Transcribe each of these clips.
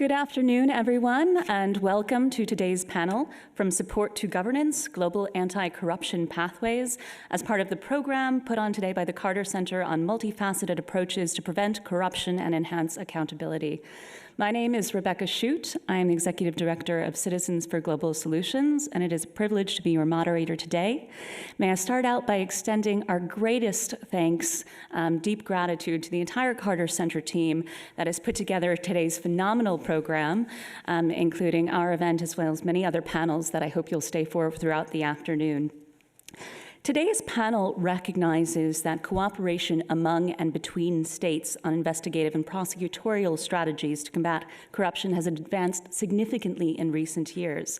Good afternoon, everyone, and welcome to today's panel, From Support to Governance, Global Anti-Corruption Pathways, as part of the program put on today by the Carter Center on Multifaceted Approaches to Prevent Corruption and Enhance Accountability. My name is Rebecca Shute. I am the Executive Director of Citizens for Global Solutions, and it is a privilege to be your moderator today. May I start out by extending our greatest thanks, deep gratitude to the entire Carter Center team that has put together today's phenomenal program, including our event as well as many other panels that I hope you'll stay for throughout the afternoon. Today's panel recognizes that cooperation among and between states on investigative and prosecutorial strategies to combat corruption has advanced significantly in recent years.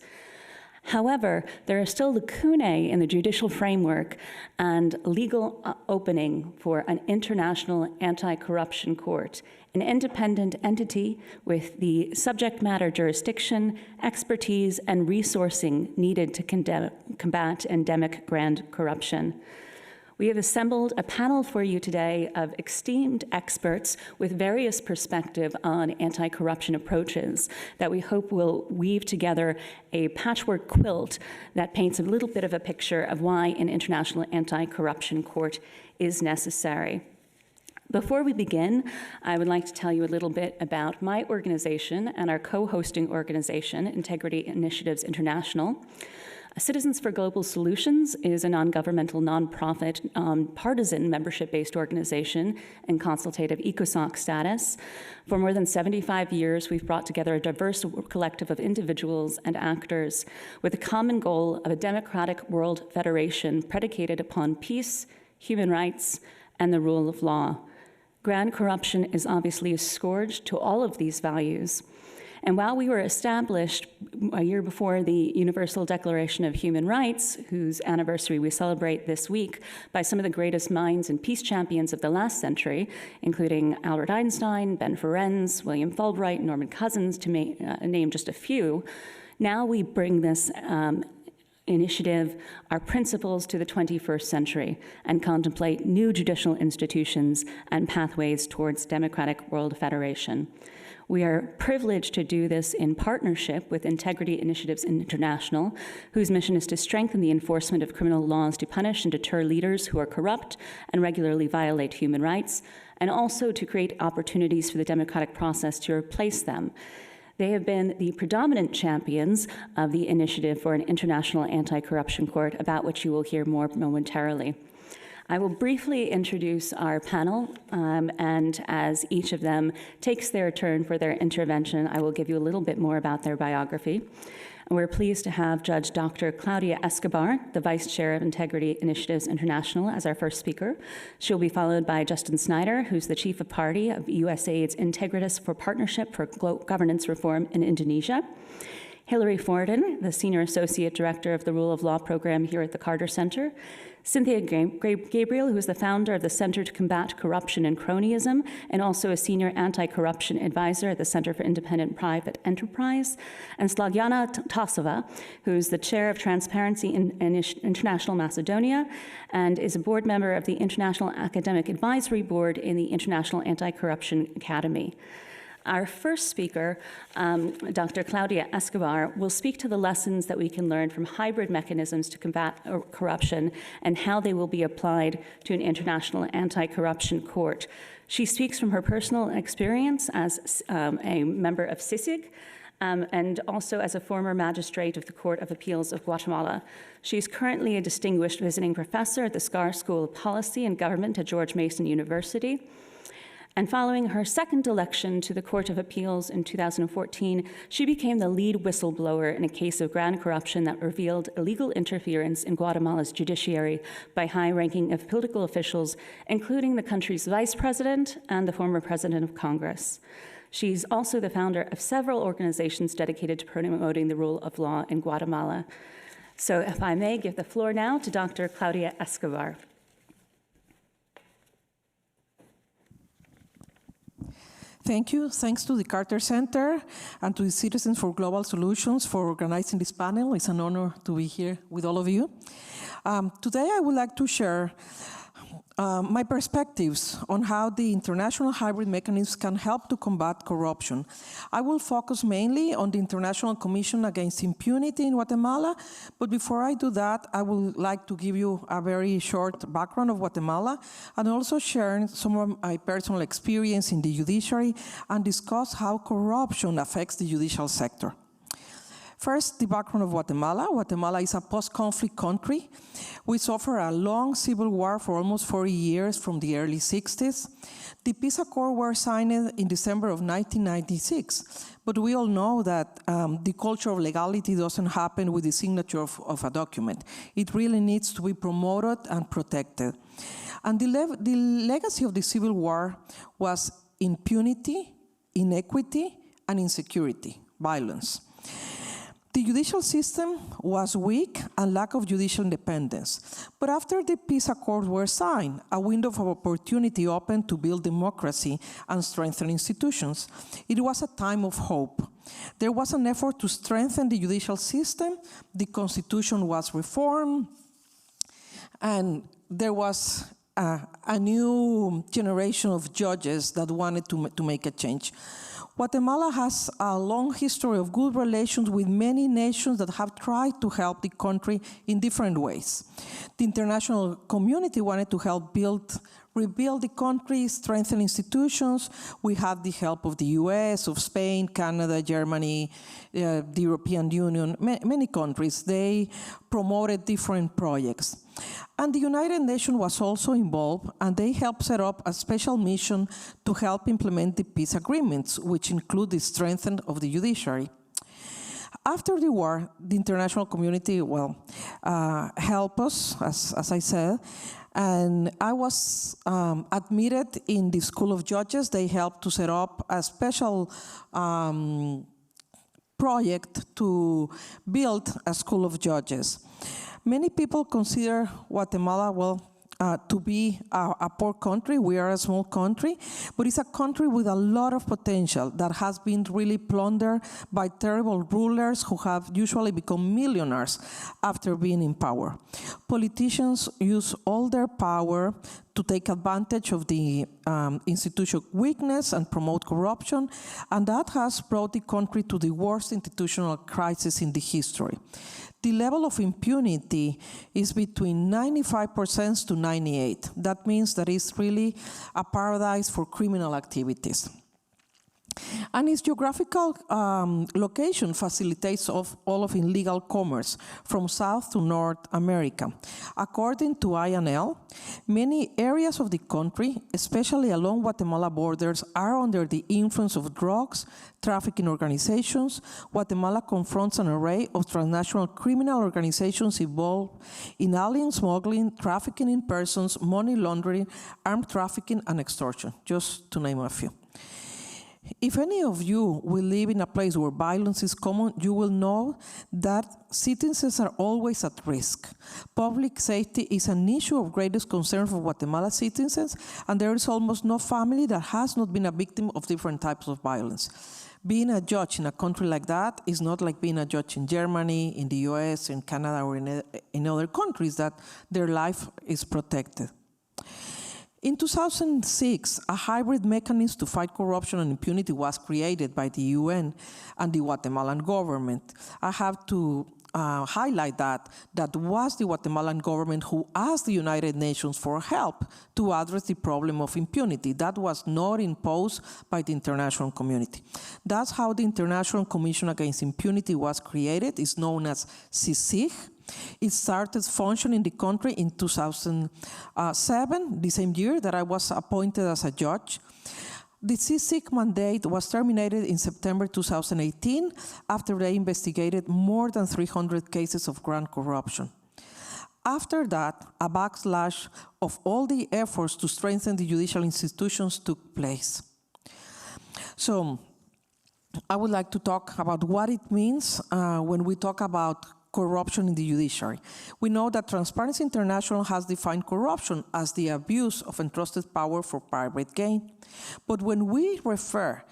However, there are still lacunae in the judicial framework and legal opening for an international anti-corruption court, an independent entity with the subject matter jurisdiction, expertise, and resourcing needed to combat endemic grand corruption. We have assembled a panel for you today of esteemed experts with various perspectives on anti-corruption approaches that we hope will weave together a patchwork quilt that paints a little bit of a picture of why an international anti-corruption court is necessary. Before we begin, I would like to tell you a little bit about my organization and our co-hosting organization, Integrity Initiatives International. Citizens for Global Solutions is a non-governmental, non-profit, partisan membership-based organization and consultative ECOSOC status. For more than 75 years, we've brought together a diverse collective of individuals and actors with a common goal of a democratic world federation predicated upon peace, human rights, and the rule of law. Grand corruption is obviously a scourge to all of these values. And while we were established a year before the Universal Declaration of Human Rights, whose anniversary we celebrate this week, by some of the greatest minds and peace champions of the last century, including Albert Einstein, Ben Ferencz, William Fulbright, Norman Cousins, to name just a few, now we bring this initiative, our principles to the 21st century and contemplate new judicial institutions and pathways towards democratic world federation. We are privileged to do this in partnership with Integrity Initiatives International, whose mission is to strengthen the enforcement of criminal laws to punish and deter leaders who are corrupt and regularly violate human rights, and also to create opportunities for the democratic process to replace them. They have been the predominant champions of the initiative for an international anti-corruption court, about which you will hear more momentarily. I will briefly introduce our panel, and as each of them takes their turn for their intervention, I will give you a little bit more about their biography. And we're pleased to have Judge Dr. Claudia Escobar, the Vice Chair of Integrity Initiatives International, as our first speaker. She'll be followed by Justin Snyder, who's the Chief of Party of USAID's Integritas for Partnership for Governance Reform in Indonesia. Hilary Forden, the Senior Associate Director of the Rule of Law Program here at the Carter Center. Cynthia Gabriel, who is the founder of the Center to Combat Corruption and Cronyism, and also a Senior Anti-Corruption Advisor at the Center for Independent Private Enterprise. And Slagjana Taseva, who is the Chair of Transparency in International Macedonia, and is a board member of the International Academic Advisory Board in the International Anti-Corruption Academy. Our first speaker, Dr. Claudia Escobar, will speak to the lessons that we can learn from hybrid mechanisms to combat corruption and how they will be applied to an international anti-corruption court. She speaks from her personal experience as a member of CICIG, and also as a former magistrate of the Court of Appeals of Guatemala. She's currently a distinguished visiting professor at the Escobar School of Policy and Government at George Mason University. And following her second election to the Court of Appeals in 2014, she became the lead whistleblower in a case of grand corruption that revealed illegal interference in Guatemala's judiciary by high-ranking of political officials, including the country's vice president and the former president of Congress. She's also the founder of several organizations dedicated to promoting the rule of law in Guatemala. So if I may give the floor now to Dr. Claudia Escobar. Thank you. Thanks to the Carter Center and to the Citizens for Global Solutions for organizing this panel. It's an honor to be here with all of you. Today I would like to share my perspectives on how the international hybrid mechanisms can help to combat corruption. I will focus mainly on the International Commission Against Impunity in Guatemala, but before I do that, I would like to give you a very short background of Guatemala and also share some of my personal experience in the judiciary and discuss how corruption affects the judicial sector. First, the background of Guatemala. Guatemala is a post-conflict country. We suffered a long civil war for almost 40 years from the early 60s. The peace accords were signed in December of 1996, but we all know that the culture of legality doesn't happen with the signature of a document. It really needs to be promoted and protected. And the legacy of the civil war was impunity, inequity, and insecurity, violence. The judicial system was weak and lack of judicial independence. But after the peace accords were signed, a window of opportunity opened to build democracy and strengthen institutions. It was a time of hope. There was an effort to strengthen the judicial system, the constitution was reformed, and there was a new generation of judges that wanted to make a change. Guatemala has a long history of good relations with many nations that have tried to help the country in different ways. The international community wanted to help rebuild the country, strengthen institutions. We had the help of the US, of Spain, Canada, Germany, the European Union, many countries. They promoted different projects. And the United Nations was also involved, and they helped set up a special mission to help implement the peace agreements, which include the strengthening of the judiciary. After the war, the international community, helped us, as I said, and I was admitted in the School of Judges. They helped to set up a special project to build a School of Judges. Many people consider Guatemala, to be a poor country. We are a small country, but it's a country with a lot of potential that has been really plundered by terrible rulers who have usually become millionaires after being in power. Politicians use all their power to take advantage of the institutional weakness and promote corruption, and that has brought the country to the worst institutional crisis in the history. The level of impunity is between 95% to 98%. That means that it's really a paradise for criminal activities. And its geographical location facilitates all of illegal commerce from South to North America. According to INL, many areas of the country, especially along Guatemala borders, are under the influence of drugs, trafficking organizations. Guatemala confronts an array of transnational criminal organizations involved in alien smuggling, trafficking in persons, money laundering, armed trafficking, and extortion, just to name a few. If any of you will live in a place where violence is common, you will know that citizens are always at risk. Public safety is an issue of greatest concern for Guatemala citizens, and there is almost no family that has not been a victim of different types of violence. Being a judge in a country like that is not like being a judge in Germany, in the US, in Canada, or in other countries that their life is protected. In 2006, a hybrid mechanism to fight corruption and impunity was created by the UN and the Guatemalan government. I have to highlight that was the Guatemalan government who asked the United Nations for help to address the problem of impunity. That was not imposed by the international community. That's how the International Commission Against Impunity was created. It's known as CICIG. It started functioning in the country in 2007, the same year that I was appointed as a judge. The CICIG mandate was terminated in September 2018 after they investigated more than 300 cases of grand corruption. After that, a backslash of all the efforts to strengthen the judicial institutions took place. So I would like to talk about what it means when we talk about corruption in the judiciary. We know that Transparency International has defined corruption as the abuse of entrusted power for private gain. But when we refer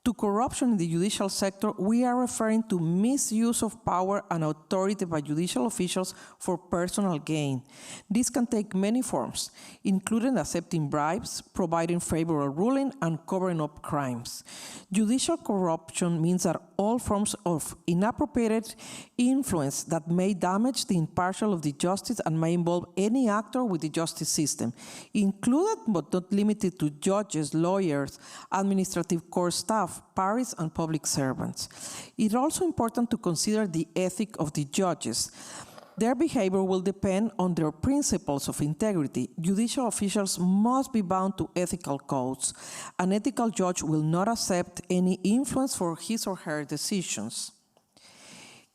To corruption in the judicial sector, we are referring to misuse of power and authority by judicial officials for personal gain. This can take many forms, including accepting bribes, providing favorable ruling, and covering up crimes. Judicial corruption means that all forms of inappropriate influence that may damage the impartiality of the justice and may involve any actor with the justice system, included but not limited to judges, lawyers, administrative court staff, parties, and public servants. It's also important to consider the ethic of the judges. Their behavior will depend on their principles of integrity. Judicial officials must be bound to ethical codes. An ethical judge will not accept any influence for his or her decisions.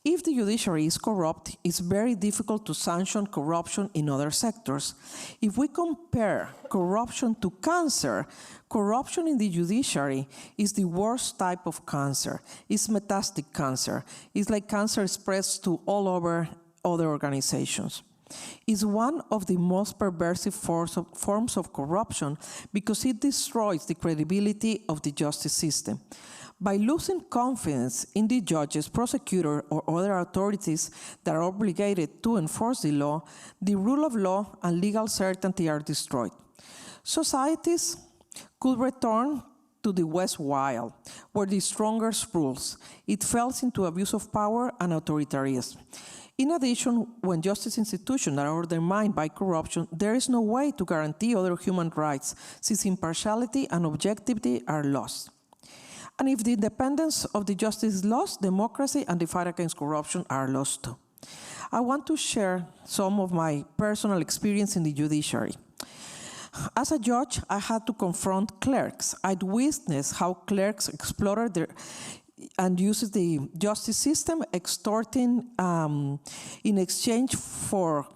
If the judiciary is corrupt, it's very difficult to sanction corruption in other sectors. If we compare corruption to cancer, corruption in the judiciary is the worst type of cancer. It's metastatic cancer. It's like cancer spreads to all over other organizations. It's one of the most perversive forms of corruption because it destroys the credibility of the justice system. By losing confidence in the judges, prosecutor, or other authorities that are obligated to enforce the law, the rule of law and legal certainty are destroyed. Societies could return to the West Wild, where the strongest rules. It falls into abuse of power and authoritarianism. In addition, when justice institutions are undermined by corruption, there is no way to guarantee other human rights, since impartiality and objectivity are lost. And if the independence of the justice is lost, democracy and the fight against corruption are lost too. I want to share some of my personal experience in the judiciary. As a judge, I had to confront clerks. I'd witnessed how clerks exploited and used the justice system, extorting in exchange for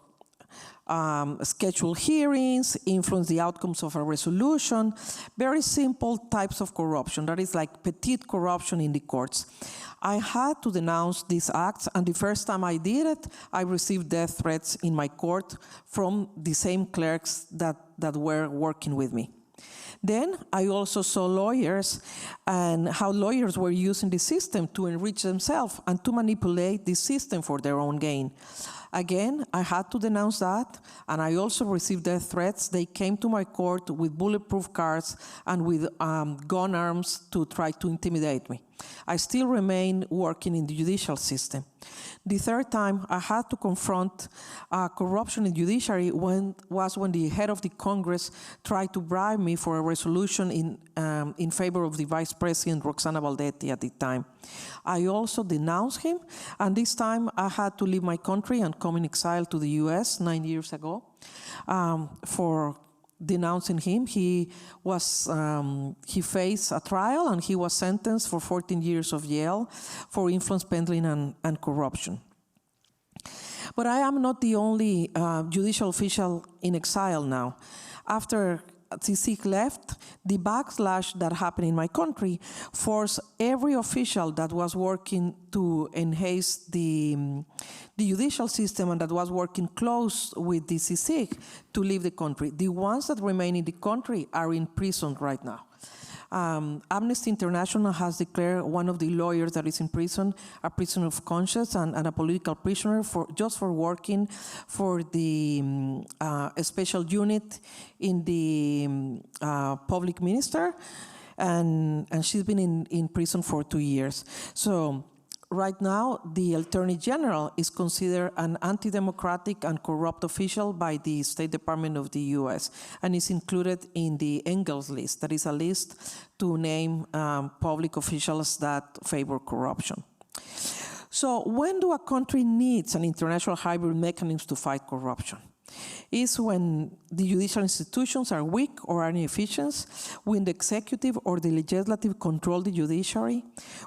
schedule hearings, influence the outcomes of a resolution, very simple types of corruption. That is like petite corruption in the courts. I had to denounce these acts, and the first time I did it, I received death threats in my court from the same clerks that were working with me. Then I also saw lawyers and how lawyers were using the system to enrich themselves and to manipulate the system for their own gain. Again, I had to denounce that, and I also received death threats. They came to my court with bulletproof cars and with gun arms to try to intimidate me. I still remain working in the judicial system. The third time I had to confront corruption in judiciary was when the head of the Congress tried to bribe me for a resolution in favor of the Vice President, Roxana Valdetti, at the time. I also denounced him, and this time I had to leave my country and come in exile to the US 9 years ago for denouncing him. He faced a trial and he was sentenced for 14 years of jail for influence peddling and corruption. But I am not the only judicial official in exile now. After Tsisik left, the backlash that happened in my country forced every official that was working to enhance the judicial system and that was working close with the Tsisik to leave the country. The ones that remain in the country are in prison right now. Amnesty International has declared one of the lawyers that is in prison a prisoner of conscience and a political prisoner just for working for the special unit in the public minister, and she's been in prison for 2 years. So right now, the Attorney General is considered an anti-democratic and corrupt official by the State Department of the US, and is included in the Engels list. That is a list to name public officials that favor corruption. So when do a country needs an international hybrid mechanism to fight corruption? Is when the judicial institutions are weak or are inefficient, when the executive or the legislative control the judiciary,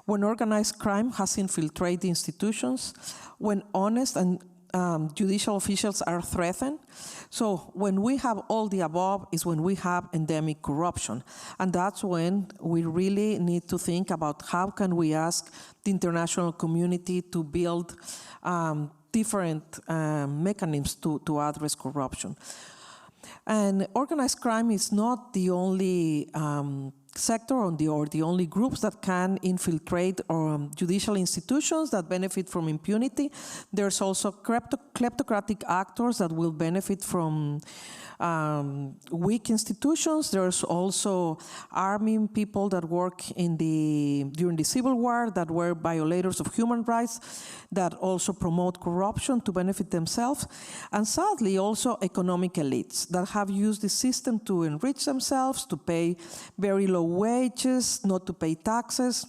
when organized crime has infiltrated the institutions, when honest and judicial officials are threatened. So when we have all the above is when we have endemic corruption. And that's when we really need to think about how can we ask the international community to build different mechanisms to address corruption. And organized crime is not the only sector or the only groups that can infiltrate judicial institutions that benefit from impunity. There's also kleptocratic actors that will benefit from weak institutions. There's also arming people that work during the Civil War that were violators of human rights, that also promote corruption to benefit themselves. And sadly, also economic elites that have used the system to enrich themselves, to pay very low wages, not to pay taxes.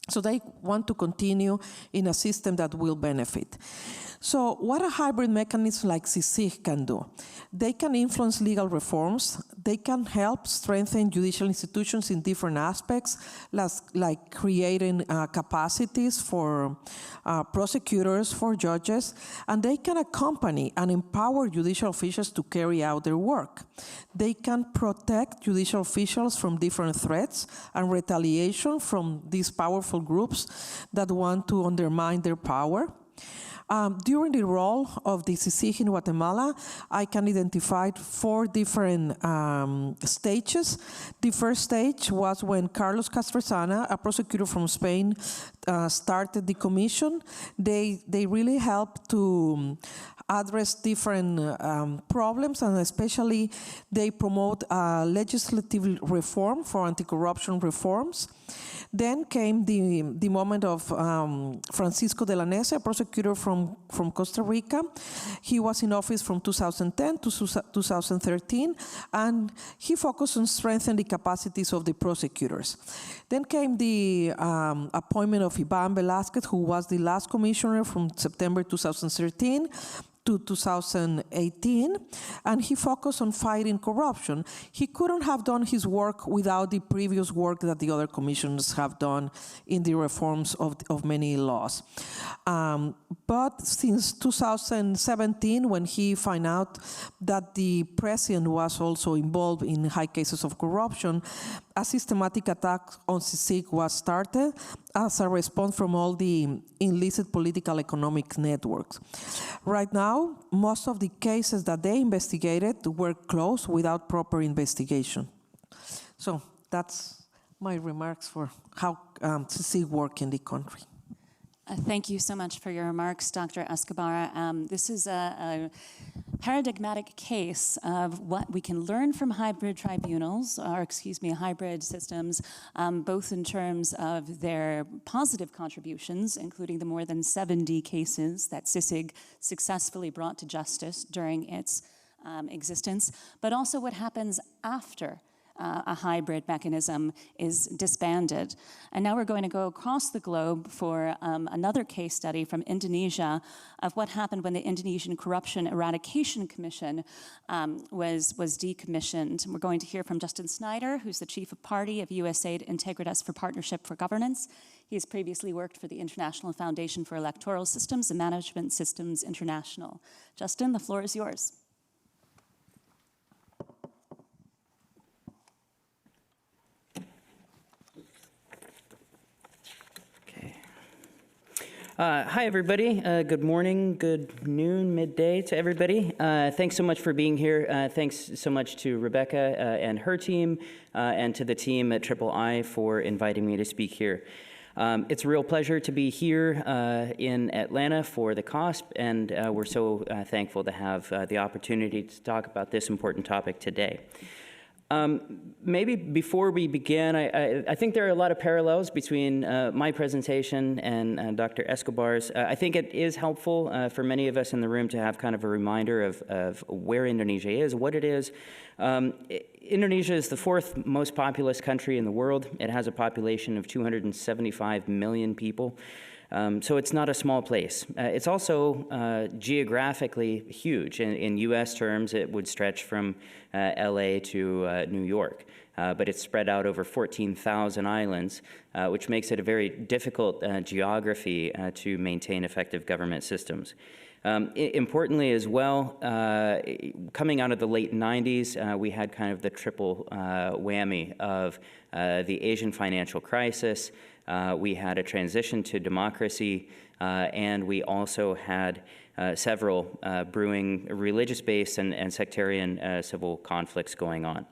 So they want to continue in a system that will benefit. So what a hybrid mechanism like CICIG can do? They can influence legal reforms. They can help strengthen judicial institutions in different aspects, like creating capacities for prosecutors, for judges, and they can accompany and empower judicial officials to carry out their work. They can protect judicial officials from different threats and retaliation from these powerful groups that want to undermine their power. During the role of the CICIG in Guatemala, I can identify 4 different stages. The first stage was when Carlos Castrezana, a prosecutor from Spain, started the commission. They really helped to address different problems, and especially they promote legislative reform for anti-corruption reforms. Then came the moment of Francisco de la Nese, a prosecutor from Costa Rica. He was in office from 2010 to 2013, and he focused on strengthening the capacities of the prosecutors. Then came the appointment of Iván Velázquez, who was the last commissioner from September 2013 to 2018, and he focused on fighting corruption. He couldn't have done his work without the previous work that the other commissioners have done in the reforms of many laws. But since 2017, when he found out that the president was also involved in high cases of corruption, a systematic attack on CICIG was started as a response from all the illicit political economic networks. Right now, most of the cases that they investigated were closed without proper investigation. So that's my remarks for how CICIG work in the country. Thank you so much for your remarks, Dr. Escobar. This is a paradigmatic case of what we can learn from hybrid tribunals, or excuse me, hybrid systems, both in terms of their positive contributions, including the more than 70 cases that CICIG successfully brought to justice during its existence, but also what happens after a hybrid mechanism is disbanded. And now we're going to go across the globe for another case study from Indonesia of what happened when the Indonesian Corruption Eradication Commission was decommissioned. We're going to hear from Justin Snyder, who's the chief of party of USAID Integritas for Partnership for Governance. He has previously worked for the International Foundation for Electoral Systems and Management Systems International. Justin, the floor is yours. Hi, everybody. Good morning, good noon, midday to everybody. Thanks so much for being here. Thanks so much to Rebecca and her team, and to the team at III for inviting me to speak here. It's a real pleasure to be here in Atlanta for the COSP, and we're so thankful to have the opportunity to talk about this important topic today. Maybe before we begin, I think there are a lot of parallels between my presentation and Dr. Escobar's. I think it is helpful for many of us in the room to have kind of a reminder of where Indonesia is, what it is. Indonesia is the 4th most populous country in the world. It has a population of 275 million people. So it's not a small place. It's also geographically huge. In US terms, it would stretch from LA to New York. But it's spread out over 14,000 islands, which makes it a very difficult geography to maintain effective government systems. Importantly as well, coming out of the late 90s, we had kind of the triple whammy of the Asian financial crisis. We had a transition to democracy, and we also had several brewing religious-based and sectarian civil conflicts going on.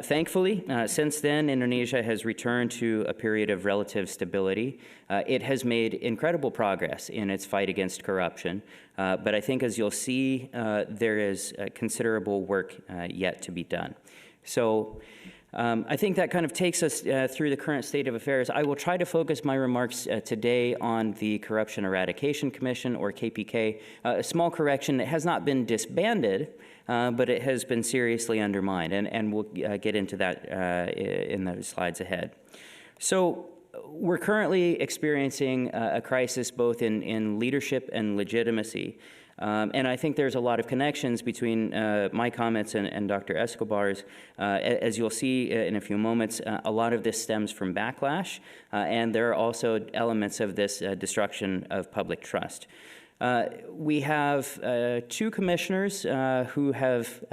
Thankfully, since then, Indonesia has returned to a period of relative stability. It has made incredible progress in its fight against corruption, but I think, as you'll see, there is considerable work yet to be done. So I think that kind of takes us through the current state of affairs. I will try to focus my remarks today on the Corruption Eradication Commission, or KPK. A small correction: it has not been disbanded, but it has been seriously undermined, and we'll get into that in the slides ahead. So we're currently experiencing a crisis both in leadership and legitimacy. And I think there's a lot of connections between my comments and Dr. Escobar's. As you'll see in a few moments, a lot of this stems from backlash, and there are also elements of this destruction of public trust. We have 2 commissioners who have,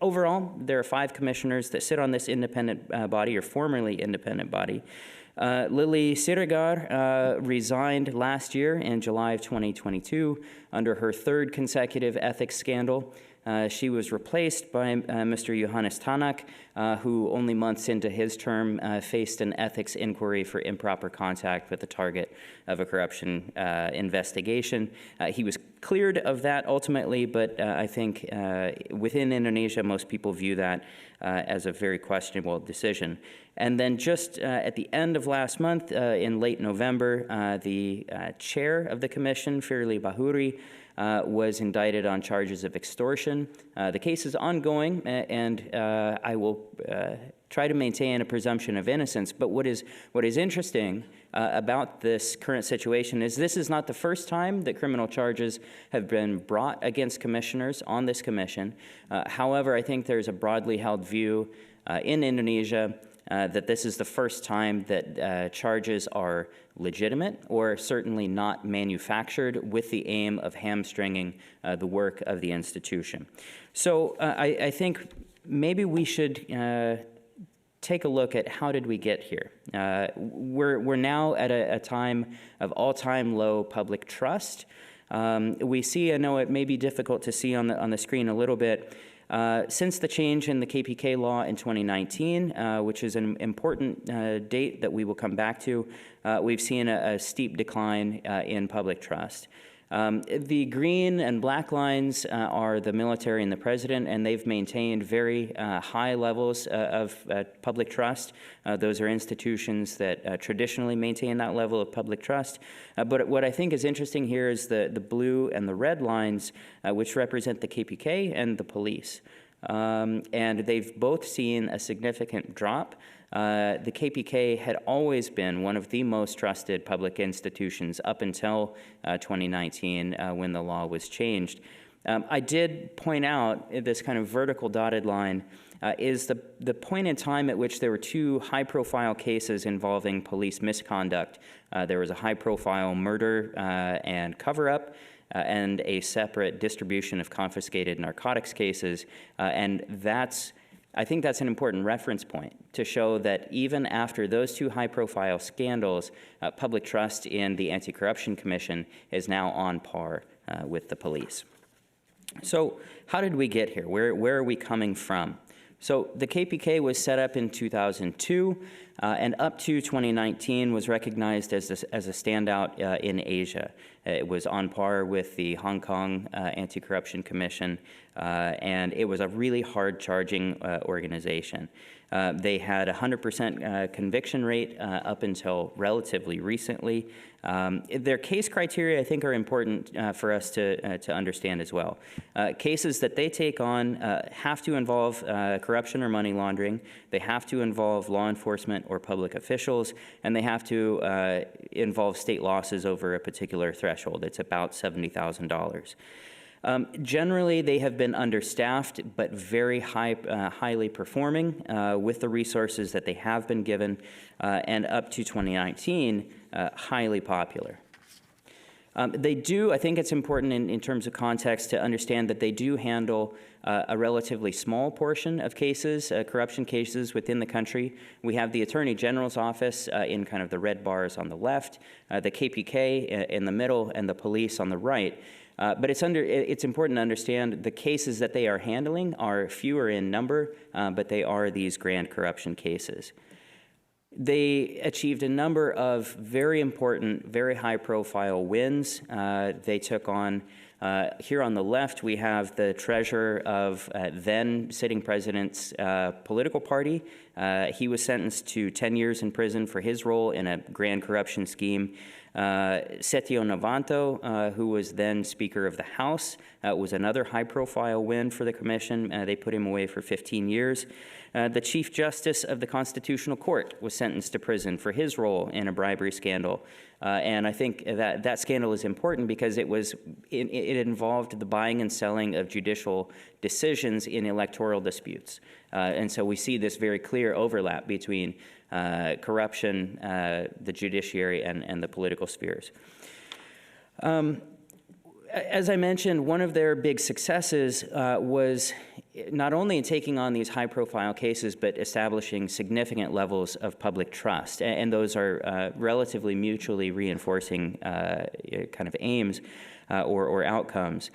overall, there are 5 commissioners that sit on this independent body, or formerly independent body. Lily Siregar resigned last year in July of 2022 under her 3rd consecutive ethics scandal. She was replaced by Mr. Johannes Tanak, who only months into his term faced an ethics inquiry for improper contact with the target of a corruption investigation. He was cleared of that ultimately, but I think within Indonesia, most people view that as a very questionable decision. And then just at the end of last month, in late November, the chair of the commission, Firly Bahuri, was indicted on charges of extortion. The case is ongoing, and I will try to maintain a presumption of innocence. But what is interesting about this current situation is this is not the first time that criminal charges have been brought against commissioners on this commission. However, I think there's a broadly held view in Indonesia that this is the first time that charges are legitimate, or certainly not manufactured with the aim of hamstringing the work of the institution. So I think maybe we should take a look at how did we get here. We're now at a time of all-time low public trust. We see, I know it may be difficult to see on the screen a little bit, since the change in the KPK law in 2019, which is an important date that we will come back to, we've seen a steep decline in public trust. The green and black lines are the military and the president, and they've maintained very high levels of public trust. Those are institutions that traditionally maintain that level of public trust. But what I think is interesting here is the blue and the red lines, which represent the KPK and the police. And they've both seen a significant drop. The KPK had always been one of the most trusted public institutions up until 2019 when the law was changed. I did point out this kind of vertical dotted line is the point in time at which there were 2 high-profile cases involving police misconduct. There was a high-profile murder and cover-up, and a separate distribution of confiscated narcotics cases, and I think that's an important reference point to show that even after those 2 high-profile scandals, public trust in the Anti-Corruption Commission is now on par with the police. So how did we get here? Where are we coming from? So the KPK was set up in 2002, and up to 2019 was recognized as a standout in Asia. It was on par with the Hong Kong Anti-Corruption Commission, and it was a really hard-charging organization. They had a 100% conviction rate up until relatively recently. Their case criteria, I think, are important for us to understand as well. Cases that they take on have to involve corruption or money laundering, they have to involve law enforcement or public officials, and they have to involve state losses over a particular threshold. It's about $70,000. Generally, they have been understaffed, but very highly performing with the resources that they have been given, and up to 2019, highly popular. They do, I think it's important in terms of context to understand that they do handle a relatively small portion of cases, corruption cases within the country. We have the Attorney General's office in kind of the red bars on the left, the KPK in the middle, and the police on the right. But it's important to understand the cases that they are handling are fewer in number, but they are these grand corruption cases. They achieved a number of very important, very high-profile wins. They took on, here on the left, we have the treasurer of then sitting president's political party. He was sentenced to 10 years in prison for his role in a grand corruption scheme. Setio Novanto, who was then Speaker of the House, was another high-profile win for the commission. They put him away for 15 years. The Chief Justice of the Constitutional Court was sentenced to prison for his role in a bribery scandal. And I think that scandal is important because it involved the buying and selling of judicial decisions in electoral disputes. And so we see this very clear overlap between corruption, the judiciary, and the political spheres. As I mentioned, one of their big successes was not only in taking on these high-profile cases, but establishing significant levels of public trust. And those are relatively mutually reinforcing kind of aims or outcomes.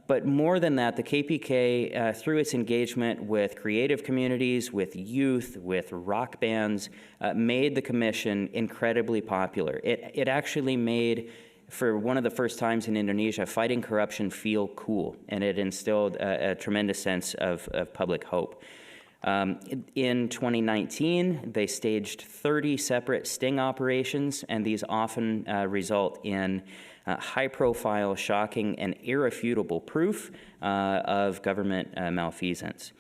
But more than that, the KPK, through its engagement with creative communities, with youth, with rock bands, made the commission incredibly popular. It actually made, for one of the first times in Indonesia, fighting corruption feel cool, and it instilled a tremendous sense of public hope. In 2019, they staged 30 separate sting operations, and these often result in high-profile, shocking, and irrefutable proof of government malfeasance.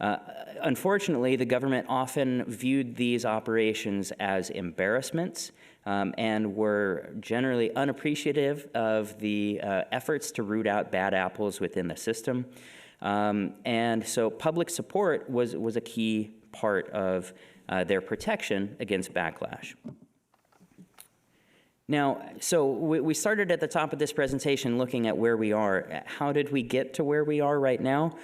Unfortunately, the government often viewed these operations as embarrassments and were generally unappreciative of the efforts to root out bad apples within the system. And so public support was a key part of their protection against backlash. Now, so we started at the top of this presentation looking at where we are. How did we get to where we are right now?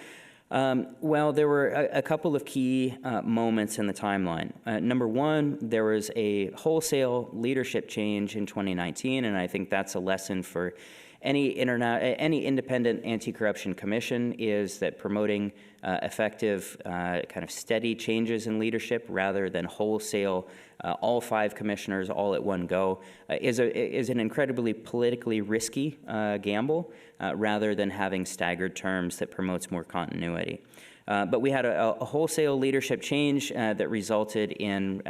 Well, there were a couple of key moments in the timeline. Number one, there was a wholesale leadership change in 2019, and I think that's a lesson for any independent anti-corruption commission, is that promoting effective, kind of steady changes in leadership rather than wholesale, all 5 commissioners all at one go, is an incredibly politically risky gamble, rather than having staggered terms that promotes more continuity. But we had a wholesale leadership change that resulted in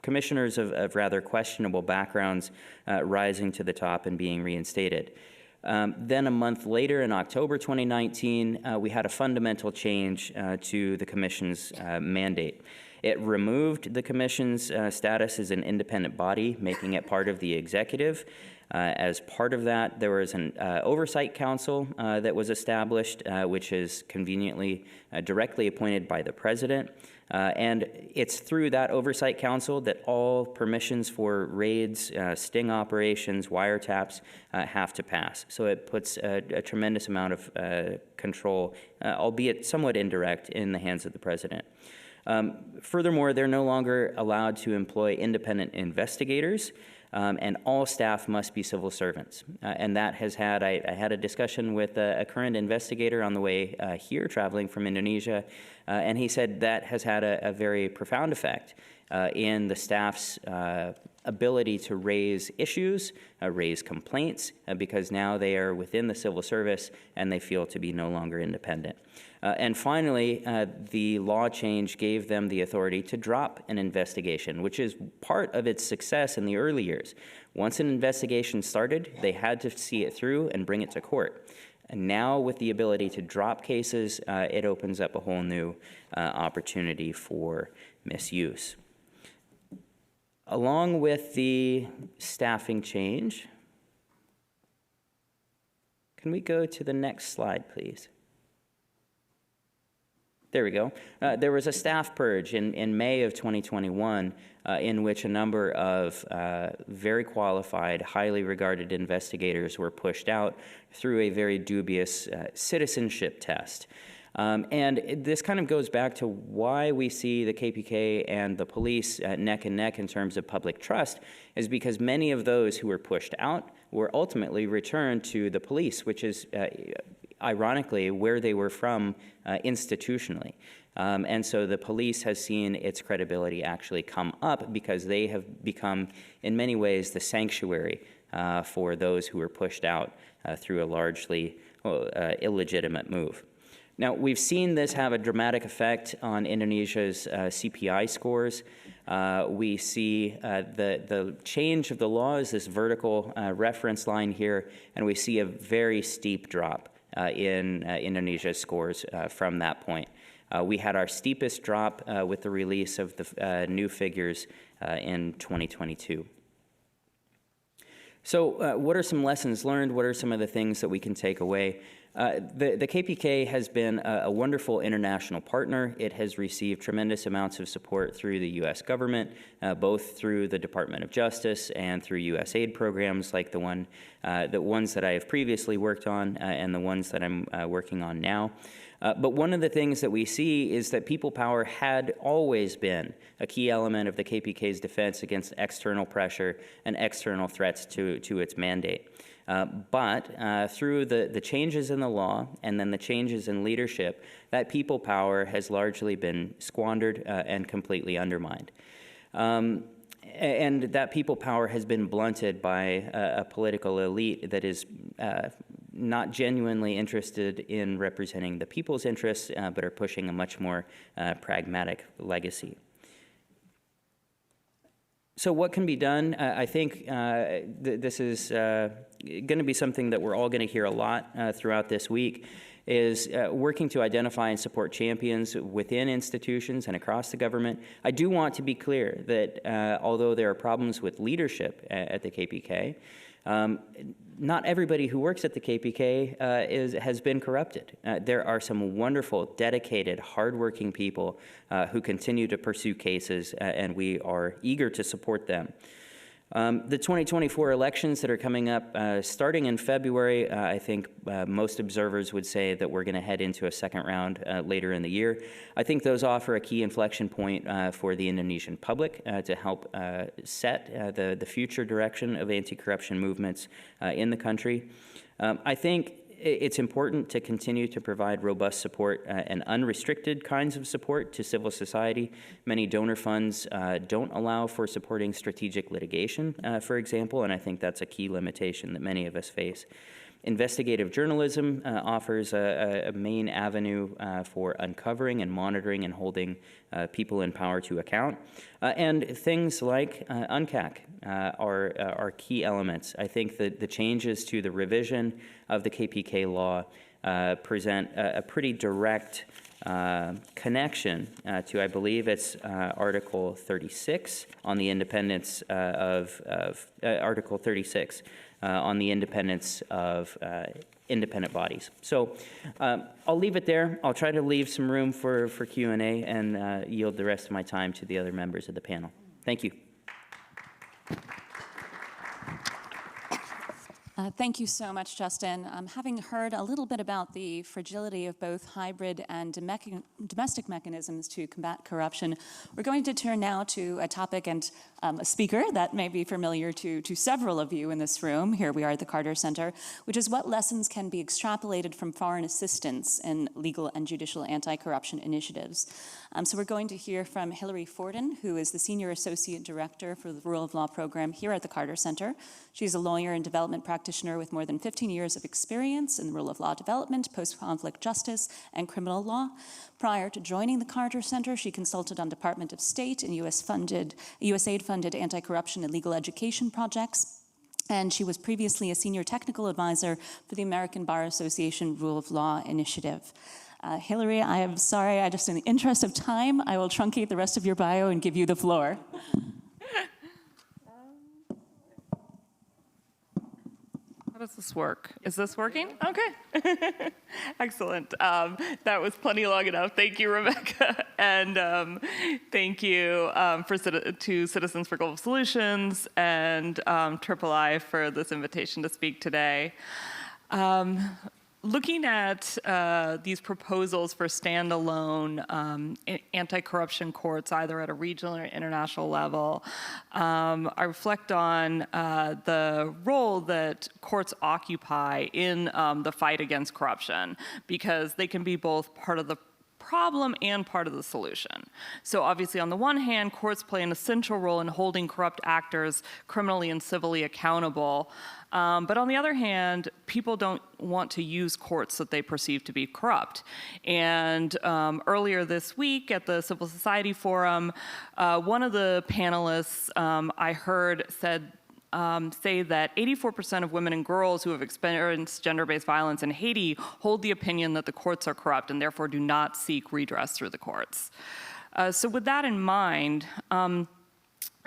commissioners of rather questionable backgrounds rising to the top and being reinstated. Then a month later, in October 2019, we had a fundamental change to the Commission's mandate. It removed the Commission's status as an independent body, making it part of the executive. As part of that, there was an oversight council that was established, which is conveniently directly appointed by the president. And it's through that oversight council that all permissions for raids, sting operations, wiretaps have to pass. So it puts a tremendous amount of control, albeit somewhat indirect, in the hands of the president. Furthermore, they're no longer allowed to employ independent investigators, and all staff must be civil servants. And that has had, I had a discussion with a current investigator on the way here, traveling from Indonesia, and he said that has had a very profound effect in the staff's ability to raise issues, raise complaints, because now they are within the civil service and they feel to be no longer independent. And finally, the law change gave them the authority to drop an investigation, which is part of its success in the early years. Once an investigation started, they had to see it through and bring it to court. And now, with the ability to drop cases, it opens up a whole new opportunity for misuse. Along with the staffing change, can we go to the next slide, please? There we go. There was a staff purge in May of 2021 in which a number of very qualified, highly regarded investigators were pushed out through a very dubious citizenship test. And this kind of goes back to why we see the KPK and the police neck and neck in terms of public trust, is because many of those who were pushed out were ultimately returned to the police, which is ironically where they were from institutionally. And so the police has seen its credibility actually come up because they have become, in many ways, the sanctuary for those who were pushed out through a largely illegitimate move. Now, we've seen this have a dramatic effect on Indonesia's CPI scores. We see the change of the law is this vertical reference line here, and we see a very steep drop in Indonesia's scores from that point. We had our steepest drop with the release of the new figures in 2022. So what are some lessons learned? What are some of the things that we can take away? The KPK has been a wonderful international partner. It has received tremendous amounts of support through the U.S. government, both through the Department of Justice and through USAID programs like the ones that I have previously worked on and the ones that I'm working on now. But one of the things that we see is that people power had always been a key element of the KPK's defense against external pressure and external threats to its mandate. But through the changes in the law and then the changes in leadership, that people power has largely been squandered and completely undermined. And that people power has been blunted by a political elite that is not genuinely interested in representing the people's interests, but are pushing a much more pragmatic legacy. So what can be done? I think this is going to be something that we're all going to hear a lot throughout this week, is working to identify and support champions within institutions and across the government. I do want to be clear that although there are problems with leadership at the KPK, not everybody who works at the KPK has been corrupted. There are some wonderful, dedicated, hardworking people who continue to pursue cases, and we are eager to support them. The 2024 elections that are coming up, starting in February, I think most observers would say that we're going to head into a second round later in the year. I think those offer a key inflection point for the Indonesian public to help set the future direction of anti-corruption movements in the country. I think it's important to continue to provide robust support and unrestricted kinds of support to civil society. Many donor funds don't allow for supporting strategic litigation, for example, and I think that's a key limitation that many of us face. Investigative journalism offers a main avenue for uncovering and monitoring and holding people in power to account. And things like UNCAC are key elements. I think that the changes to the revision of the KPK law present a pretty direct connection to, I believe it's Article 36 on the independence Article 36 on the independence of independent bodies. So I'll leave it there. I'll try to leave some room for Q&A and yield the rest of my time to the other members of the panel. Thank you. Thank you so much, Justin. Having heard a little bit about the fragility of both hybrid and domestic mechanisms to combat corruption, we're going to turn now to a topic and a speaker that may be familiar to several of you in this room. Here we are at the Carter Center, which is what lessons can be extrapolated from foreign assistance in legal and judicial anti-corruption initiatives. So we're going to hear from Hilary Forden, who is the Senior Associate Director for the Rule of Law Program here at the Carter Center. She's a lawyer and development practitioner with more than 15 years of experience in the rule of law development, post-conflict justice, and criminal law. Prior to joining the Carter Center, she consulted on Department of State and USAID-funded anti-corruption and legal education projects. And she was previously a senior technical advisor for the American Bar Association Rule of Law Initiative. Hilary, I am sorry, in the interest of time, I will truncate the rest of your bio and give you the floor. How does this work? Is this working? Okay. Excellent. That was plenty long enough. Thank you, Rebecca. And thank you to Citizens for Global Solutions and III for this invitation to speak today. looking at these proposals for standalone anti-corruption courts, either at a regional or international level, I reflect on the role that courts occupy in the fight against corruption, because they can be both part of the problem and part of the solution. So obviously, on the one hand, courts play an essential role in holding corrupt actors criminally and civilly accountable. But on the other hand, people don't want to use courts that they perceive to be corrupt. And earlier this week at the Civil Society Forum, one of the panelists I heard say that 84% of women and girls who have experienced gender-based violence in Haiti hold the opinion that the courts are corrupt and therefore do not seek redress through the courts. So with that in mind,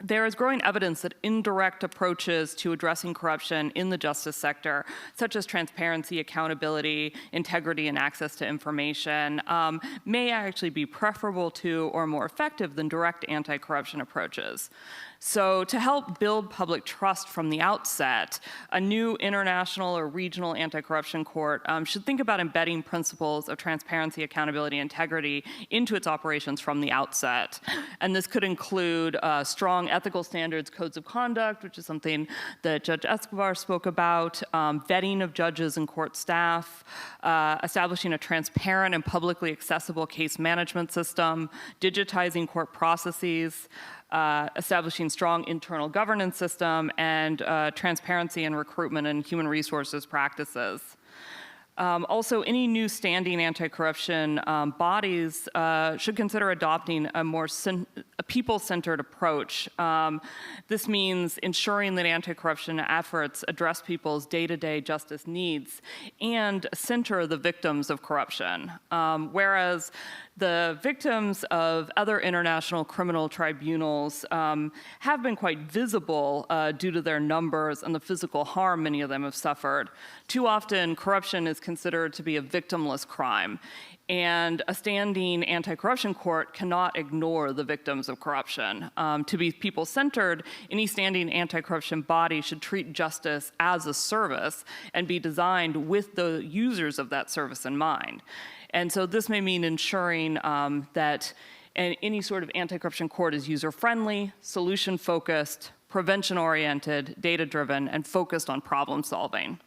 there is growing evidence that indirect approaches to addressing corruption in the justice sector, such as transparency, accountability, integrity, and access to information, may actually be preferable to or more effective than direct anti-corruption approaches. So to help build public trust from the outset, a new international or regional anti-corruption court should think about embedding principles of transparency, accountability, and integrity into its operations from the outset. And this could include strong ethical standards, codes of conduct, which is something that Judge Escobar spoke about, vetting of judges and court staff, establishing a transparent and publicly accessible case management system, digitizing court processes, establishing strong internal governance system, and transparency in recruitment and human resources practices. Also, any new standing anti-corruption bodies should consider adopting a more people-centered approach. This means ensuring that anti-corruption efforts address people's day-to-day justice needs and center the victims of corruption. Whereas the victims of other international criminal tribunals have been quite visible due to their numbers and the physical harm many of them have suffered. Too often, corruption is considered to be a victimless crime, and a standing anti-corruption court cannot ignore the victims of corruption. To be people-centered, any standing anti-corruption body should treat justice as a service and be designed with the users of that service in mind. And so this may mean ensuring that any sort of anti-corruption court is user-friendly, solution-focused, prevention-oriented, data-driven, and focused on problem-solving.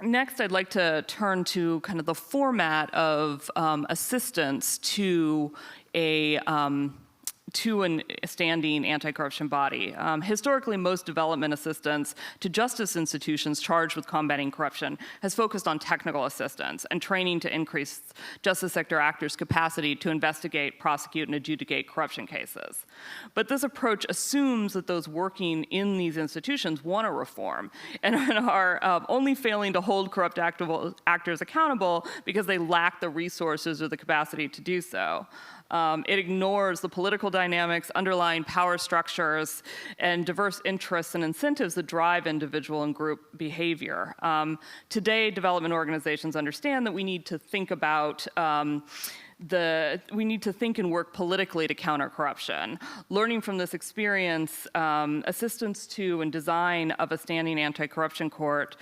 Next, I'd like to turn to kind of the format of assistance to a standing anti-corruption body. Historically, most development assistance to justice institutions charged with combating corruption has focused on technical assistance and training to increase justice sector actors' capacity to investigate, prosecute, and adjudicate corruption cases. But this approach assumes that those working in these institutions want to reform and are only failing to hold corrupt actors accountable because they lack the resources or the capacity to do so. It ignores the political dynamics, underlying power structures, and diverse interests and incentives that drive individual and group behavior. Today, development organizations understand that we need to think about we need to think and work politically to counter corruption. Learning from this experience, assistance to and design of a standing anti-corruption court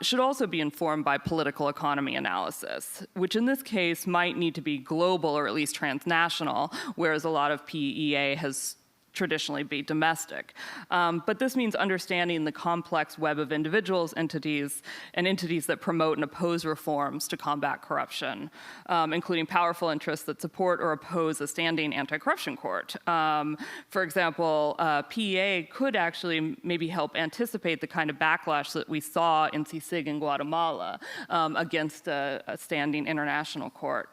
should also be informed by political economy analysis, which in this case might need to be global or at least transnational, whereas a lot of PEA has traditionally be domestic. But this means understanding the complex web of individuals, entities, and entities that promote and oppose reforms to combat corruption, including powerful interests that support or oppose a standing anti-corruption court. For example, PEA could actually maybe help anticipate the kind of backlash that we saw in CICIG in Guatemala against a standing international court.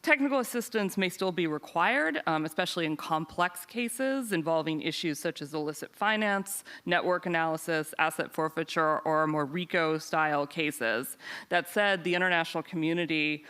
Technical assistance may still be required, especially in complex cases involving issues such as illicit finance, network analysis, asset forfeiture, or more RICO-style cases. That said, the international community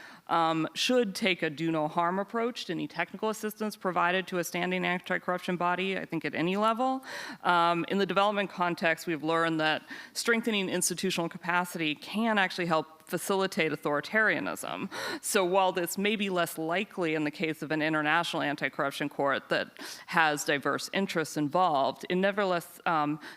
should take a do no harm approach to any technical assistance provided to a standing anti-corruption body, I think at any level. In the development context, we've learned that strengthening institutional capacity can actually help facilitate authoritarianism. So while this may be less likely in the case of an international anti-corruption court that has diverse interests involved, it nevertheless,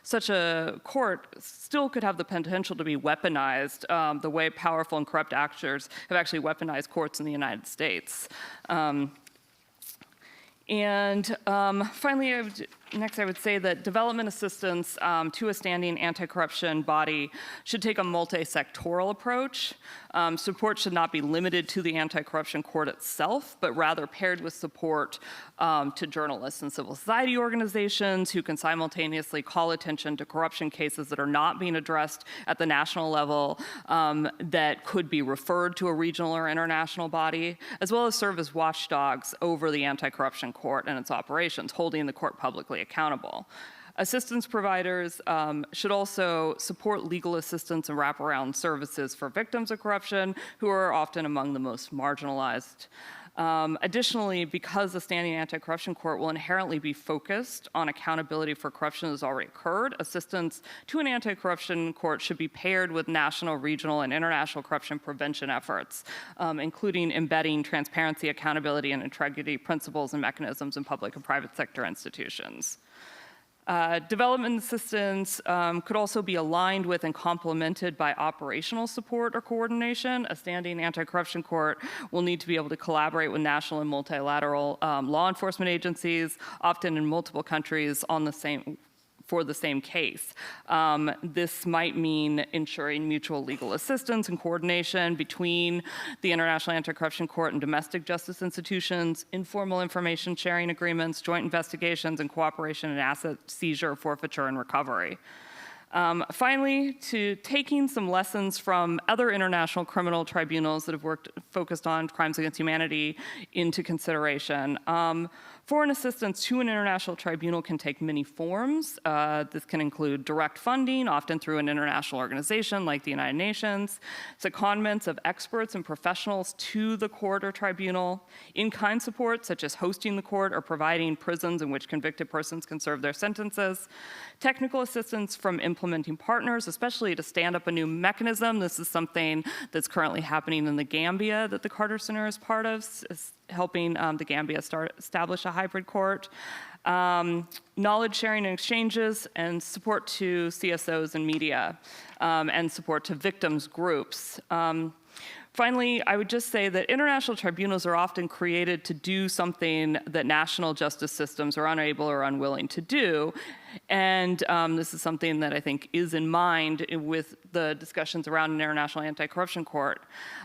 such a court still could have the potential to be weaponized the way powerful and corrupt actors have actually weaponized courts in the United States. Finally, next I would say that development assistance to a standing anti-corruption body should take a multi-sectoral approach. Support should not be limited to the anti-corruption court itself, but rather paired with support to journalists and civil society organizations who can simultaneously call attention to corruption cases that are not being addressed at the national level that could be referred to a regional or international body, as well as serve as watchdogs over the anti-corruption court and its operations, holding the court publicly accountable. Assistance providers should also support legal assistance and wraparound services for victims of corruption, who are often among the most marginalized. Additionally, because the standing anti-corruption court will inherently be focused on accountability for corruption that has already occurred, assistance to an anti-corruption court should be paired with national, regional, and international corruption prevention efforts, including embedding transparency, accountability, and integrity principles and mechanisms in public and private sector institutions. Development assistance could also be aligned with and complemented by operational support or coordination. A standing anti-corruption court will need to be able to collaborate with national and multilateral law enforcement agencies, often in multiple countries for the same case. This might mean ensuring mutual legal assistance and coordination between the International Anti-Corruption Court and domestic justice institutions, informal information sharing agreements, joint investigations, and cooperation in asset seizure, forfeiture, and recovery. Finally, to taking some lessons from other international criminal tribunals that have focused on crimes against humanity into consideration. Foreign assistance to an international tribunal can take many forms. This can include direct funding, often through an international organization like the United Nations, secondments of experts and professionals to the court or tribunal, in-kind support, such as hosting the court or providing prisons in which convicted persons can serve their sentences, technical assistance from implementing partners, especially to stand up a new mechanism. This is something that's currently happening in the Gambia that the Carter Center is part of, helping the Gambia establish a hybrid court, knowledge sharing and exchanges, and support to CSOs and media, and support to victims groups. Finally, I would just say that international tribunals are often created to do something that national justice systems are unable or unwilling to do. And this is something that I think is in mind with the discussions around an international anti-corruption court.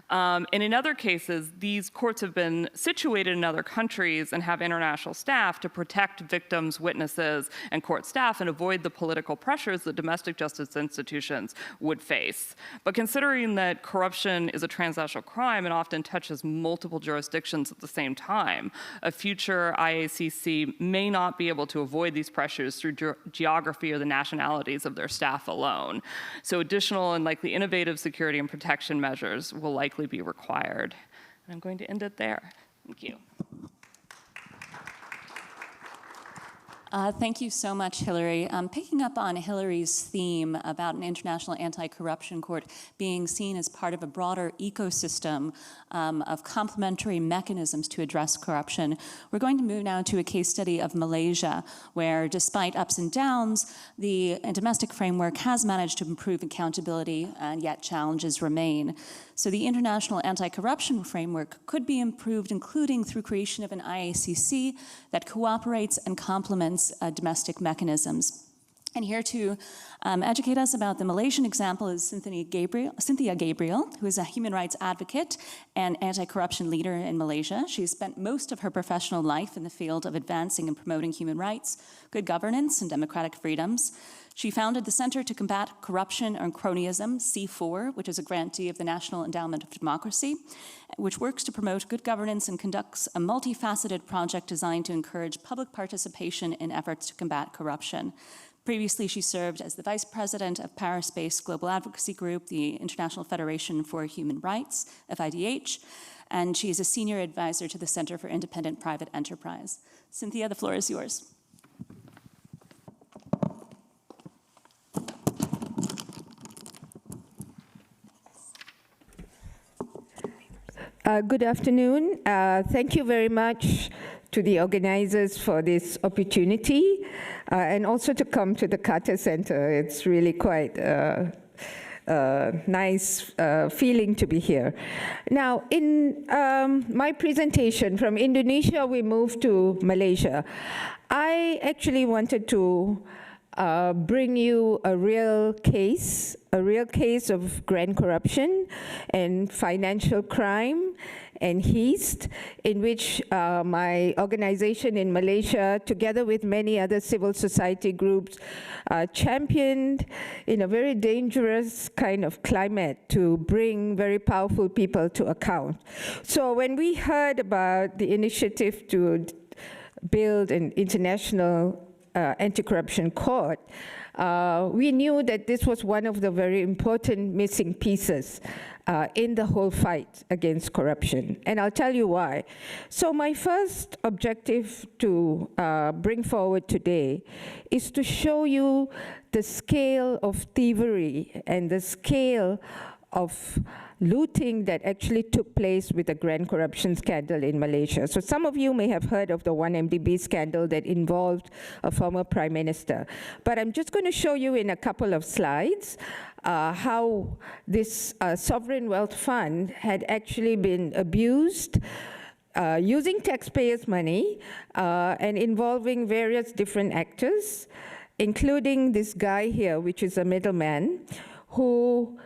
And in other cases, these courts have been situated in other countries and have international staff to protect victims, witnesses, and court staff and avoid the political pressures that domestic justice institutions would face. But considering that corruption is a transnational crime and often touches multiple jurisdictions at the same time, a future IACC may not be able to avoid these pressures through geography or the nationalities of their staff alone. So additional and likely innovative security and protection measures will likely be required. And I'm going to end it there. Thank you. Thank you so much, Hillary. Picking up on Hillary's theme about an international anti-corruption court being seen as part of a broader ecosystem of complementary mechanisms to address corruption, we're going to move now to a case study of Malaysia, where despite ups and downs, the domestic framework has managed to improve accountability, and yet challenges remain. So the international anti-corruption framework could be improved, including through creation of an IACC that cooperates and complements domestic mechanisms. And here to educate us about the Malaysian example is Cynthia Gabriel, who is a human rights advocate and anti-corruption leader in Malaysia. She's spent most of her professional life in the field of advancing and promoting human rights, good governance, and democratic freedoms. She founded the Center to Combat Corruption and Cronyism, C4, which is a grantee of the National Endowment of Democracy, which works to promote good governance and conducts a multifaceted project designed to encourage public participation in efforts to combat corruption. Previously, she served as the vice president of Paris-based global advocacy group, the International Federation for Human Rights, FIDH, and she is a senior advisor to the Center for Independent Private Enterprise. Cynthia, the floor is yours. Good afternoon. Thank you very much to the organizers for this opportunity and also to come to the Carter Center. It's really quite nice feeling to be here. Now, in my presentation from Indonesia, we moved to Malaysia. I actually wanted to bring you a real case of grand corruption and financial crime and heist, in which my organization in Malaysia, together with many other civil society groups, championed in a very dangerous kind of climate to bring very powerful people to account. So when we heard about the initiative to build an international anti-corruption court, we knew that this was one of the very important missing pieces in the whole fight against corruption. And I'll tell you why. So my first objective to bring forward today is to show you the scale of thievery and the scale of looting that actually took place with the grand corruption scandal in Malaysia. So some of you may have heard of the 1MDB scandal that involved a former prime minister. But I'm just going to show you in a couple of slides how this sovereign wealth fund had actually been abused using taxpayers' money and involving various different actors, including this guy here, which is a middleman, who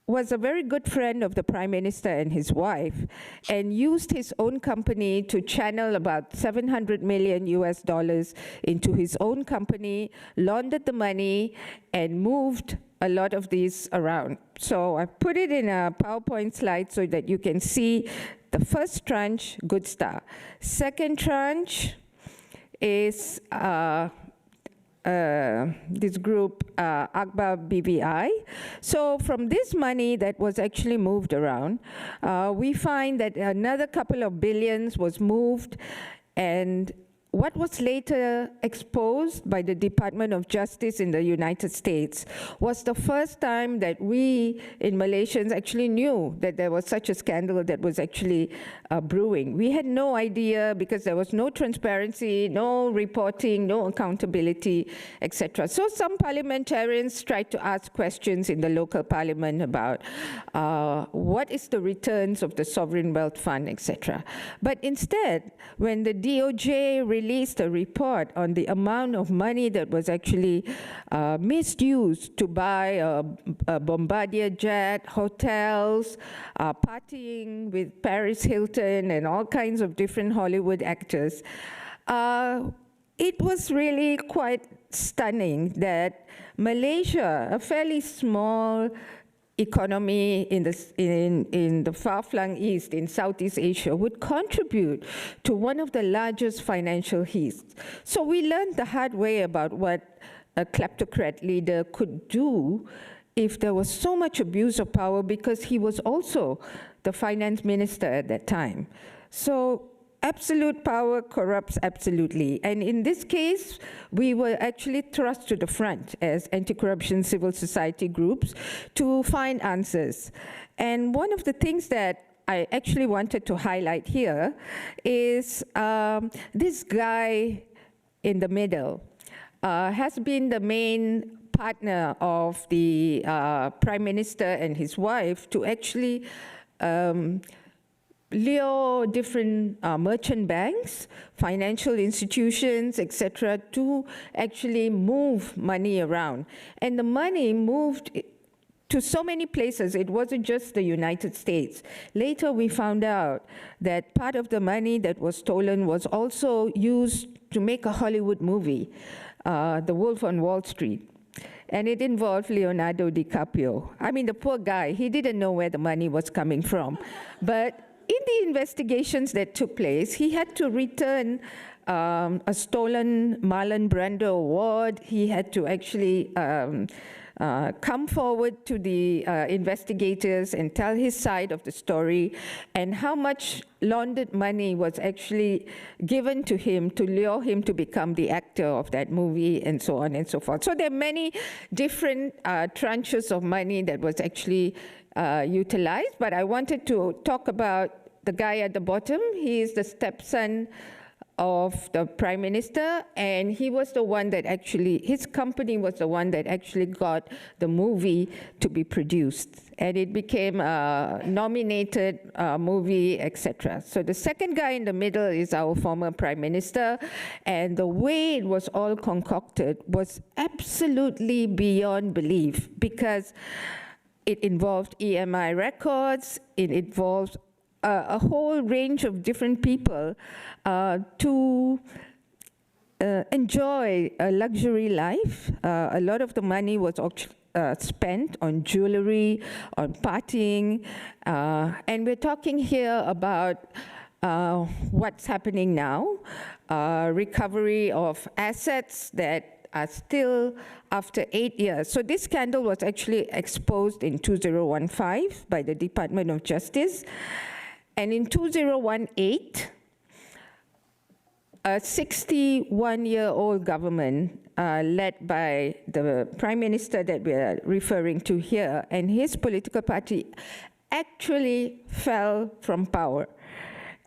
was a very good friend of the Prime Minister and his wife, and used his own company to channel about $700 million into his own company, laundered the money, and moved a lot of these around. So I put it in a PowerPoint slide so that you can see the first tranche, Good Star. Second tranche is this group, Akbar BVI. So from this money that was actually moved around, we find that another couple of billions was moved, and what was later exposed by the Department of Justice in the United States was the first time that we in Malaysians actually knew that there was such a scandal that was actually brewing. We had no idea because there was no transparency, no reporting, no accountability, etc. So some parliamentarians tried to ask questions in the local parliament about what is the returns of the sovereign wealth fund, etc. But instead, when the DOJ released a report on the amount of money that was actually misused to buy a Bombardier jet, hotels, partying with Paris Hilton and all kinds of different Hollywood actors, it was really quite stunning that Malaysia, a fairly small economy in the far-flung east, in Southeast Asia, would contribute to one of the largest financial heists. So we learned the hard way about what a kleptocrat leader could do if there was so much abuse of power, because he was also the finance minister at that time. So absolute power corrupts absolutely. And in this case, we were actually thrust to the front as anti-corruption civil society groups to find answers. And one of the things that I actually wanted to highlight here is this guy in the middle has been the main partner of the Prime Minister and his wife to actually lure different merchant banks, financial institutions, etc., to actually move money around. And the money moved to so many places. It wasn't just the United States. Later, we found out that part of the money that was stolen was also used to make a Hollywood movie, The Wolf on Wall Street. And it involved Leonardo DiCaprio. I mean, the poor guy, he didn't know where the money was coming from. But in the investigations that took place, he had to return a stolen Marlon Brando award. He had to actually come forward to the investigators and tell his side of the story, and how much laundered money was actually given to him to lure him to become the actor of that movie, and so on and so forth. So there are many different tranches of money that was actually utilized, but I wanted to talk about the guy at the bottom. He is the stepson of the Prime Minister, and he was the one that actually, his company was the one that actually got the movie to be produced, and it became a nominated movie, etc. So the second guy in the middle is our former Prime Minister, and the way it was all concocted was absolutely beyond belief, because it involved EMI records, it involved a whole range of different people to enjoy a luxury life. A lot of the money was spent on jewelry, on partying, and we're talking here about what's happening now, recovery of assets that are still after 8 years. So this scandal was actually exposed in 2015 by the Department of Justice. And in 2018, a 61-year-old government led by the Prime Minister that we're referring to here, and his political party actually fell from power.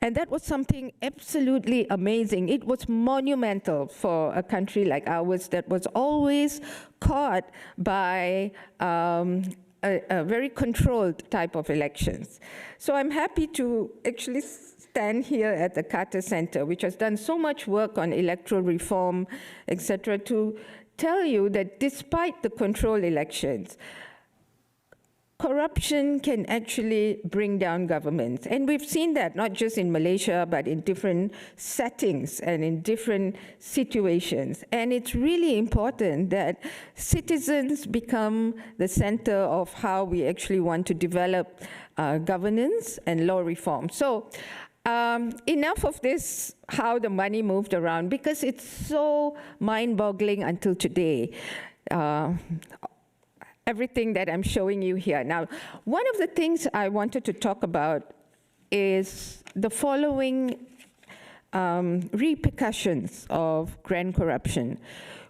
And that was something absolutely amazing. It was monumental for a country like ours that was always caught by a very controlled type of elections. So I'm happy to actually stand here at the Carter Center, which has done so much work on electoral reform, etc., to tell you that despite the controlled elections, corruption can actually bring down governments. And we've seen that not just in Malaysia, but in different settings and in different situations. And it's really important that citizens become the center of how we actually want to develop governance and law reform. So enough of this, how the money moved around, because it's so mind-boggling until today. Everything that I'm showing you here. Now, one of the things I wanted to talk about is the following repercussions of grand corruption.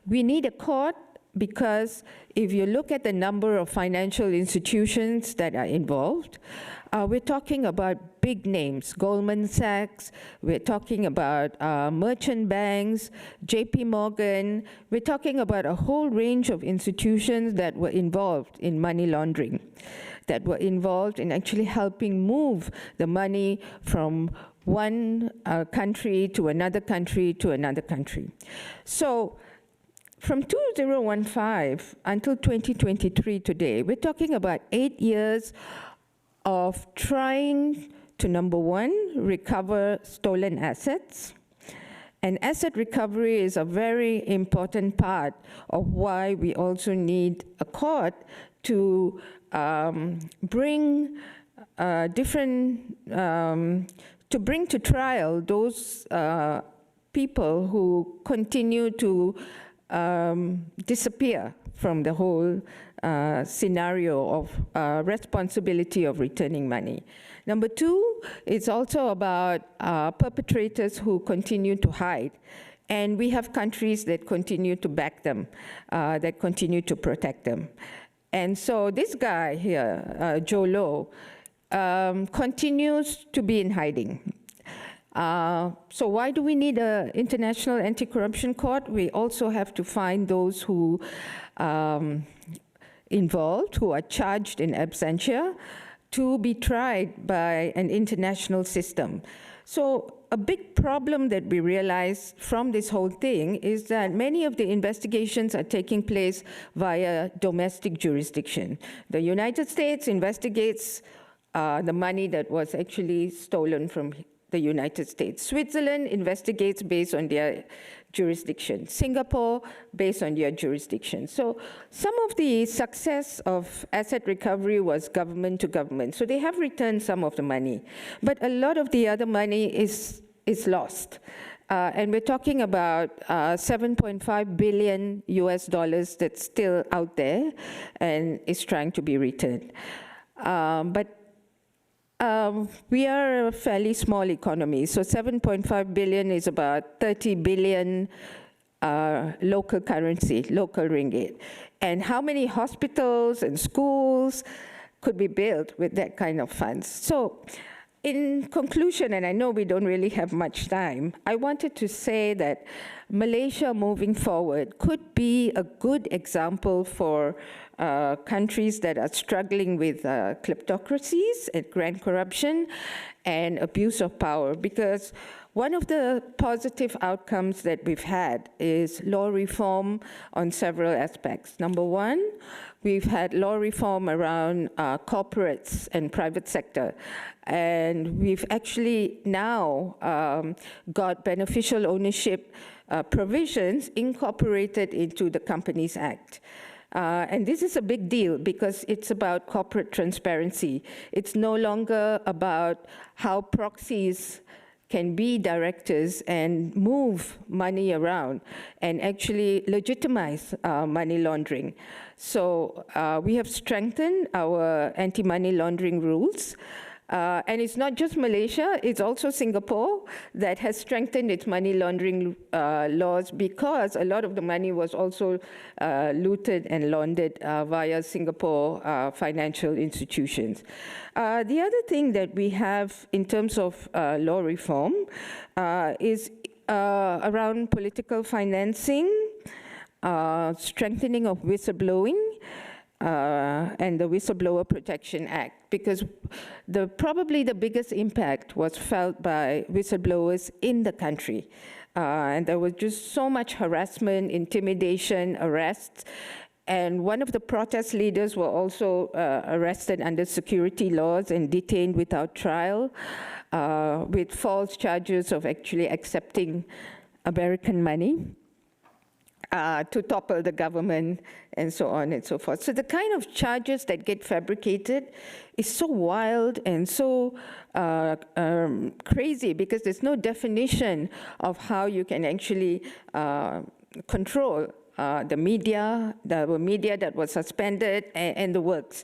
We need a court because if you look at the number of financial institutions that are involved, we're talking about big names, Goldman Sachs, we're talking about merchant banks, JP Morgan, we're talking about a whole range of institutions that were involved in money laundering, that were involved in actually helping move the money from one country to another country to another country. So from 2015 until 2023 today, we're talking about 8 years of trying to, number one, recover stolen assets. And asset recovery is a very important part of why we also need a court to bring to trial those people who continue to disappear from the whole scenario of responsibility of returning money. Number two, it's also about perpetrators who continue to hide. And we have countries that continue to back them, that continue to protect them. And so this guy here, Joe Low, continues to be in hiding. So why do we need an international anti-corruption court? We also have to find those who involved, who are charged in absentia, to be tried by an international system. So a big problem that we realize from this whole thing is that many of the investigations are taking place via domestic jurisdiction. The United States investigates the money that was actually stolen from the United States. Switzerland investigates based on their jurisdiction. Singapore based on their jurisdiction. So some of the success of asset recovery was government to government. So they have returned some of the money, but a lot of the other money is lost. And we're talking about $7.5 billion US that's still out there and is trying to be returned. But we are a fairly small economy, so 7.5 billion is about 30 billion local currency, local ringgit. And how many hospitals and schools could be built with that kind of funds? So in conclusion, and I know we don't really have much time, I wanted to say that Malaysia moving forward could be a good example for countries that are struggling with kleptocracies and grand corruption and abuse of power, because one of the positive outcomes that we've had is law reform on several aspects. Number one, we've had law reform around corporates and private sector. And we've actually now got beneficial ownership provisions incorporated into the Companies Act. And this is a big deal because it's about corporate transparency. It's no longer about how proxies can be directors and move money around and actually legitimize money laundering. So we have strengthened our anti-money laundering rules. And it's not just Malaysia, it's also Singapore that has strengthened its money laundering laws, because a lot of the money was also looted and laundered via Singapore financial institutions. The other thing that we have in terms of law reform is around political financing, strengthening of whistleblowing, and the Whistleblower Protection Act, because probably the biggest impact was felt by whistleblowers in the country. And there was just so much harassment, intimidation, arrests. And one of the protest leaders were also arrested under security laws and detained without trial with false charges of actually accepting American money to topple the government, and so on and so forth. So the kind of charges that get fabricated is so wild and so crazy, because there's no definition of how you can actually control the media that was suspended, and the works.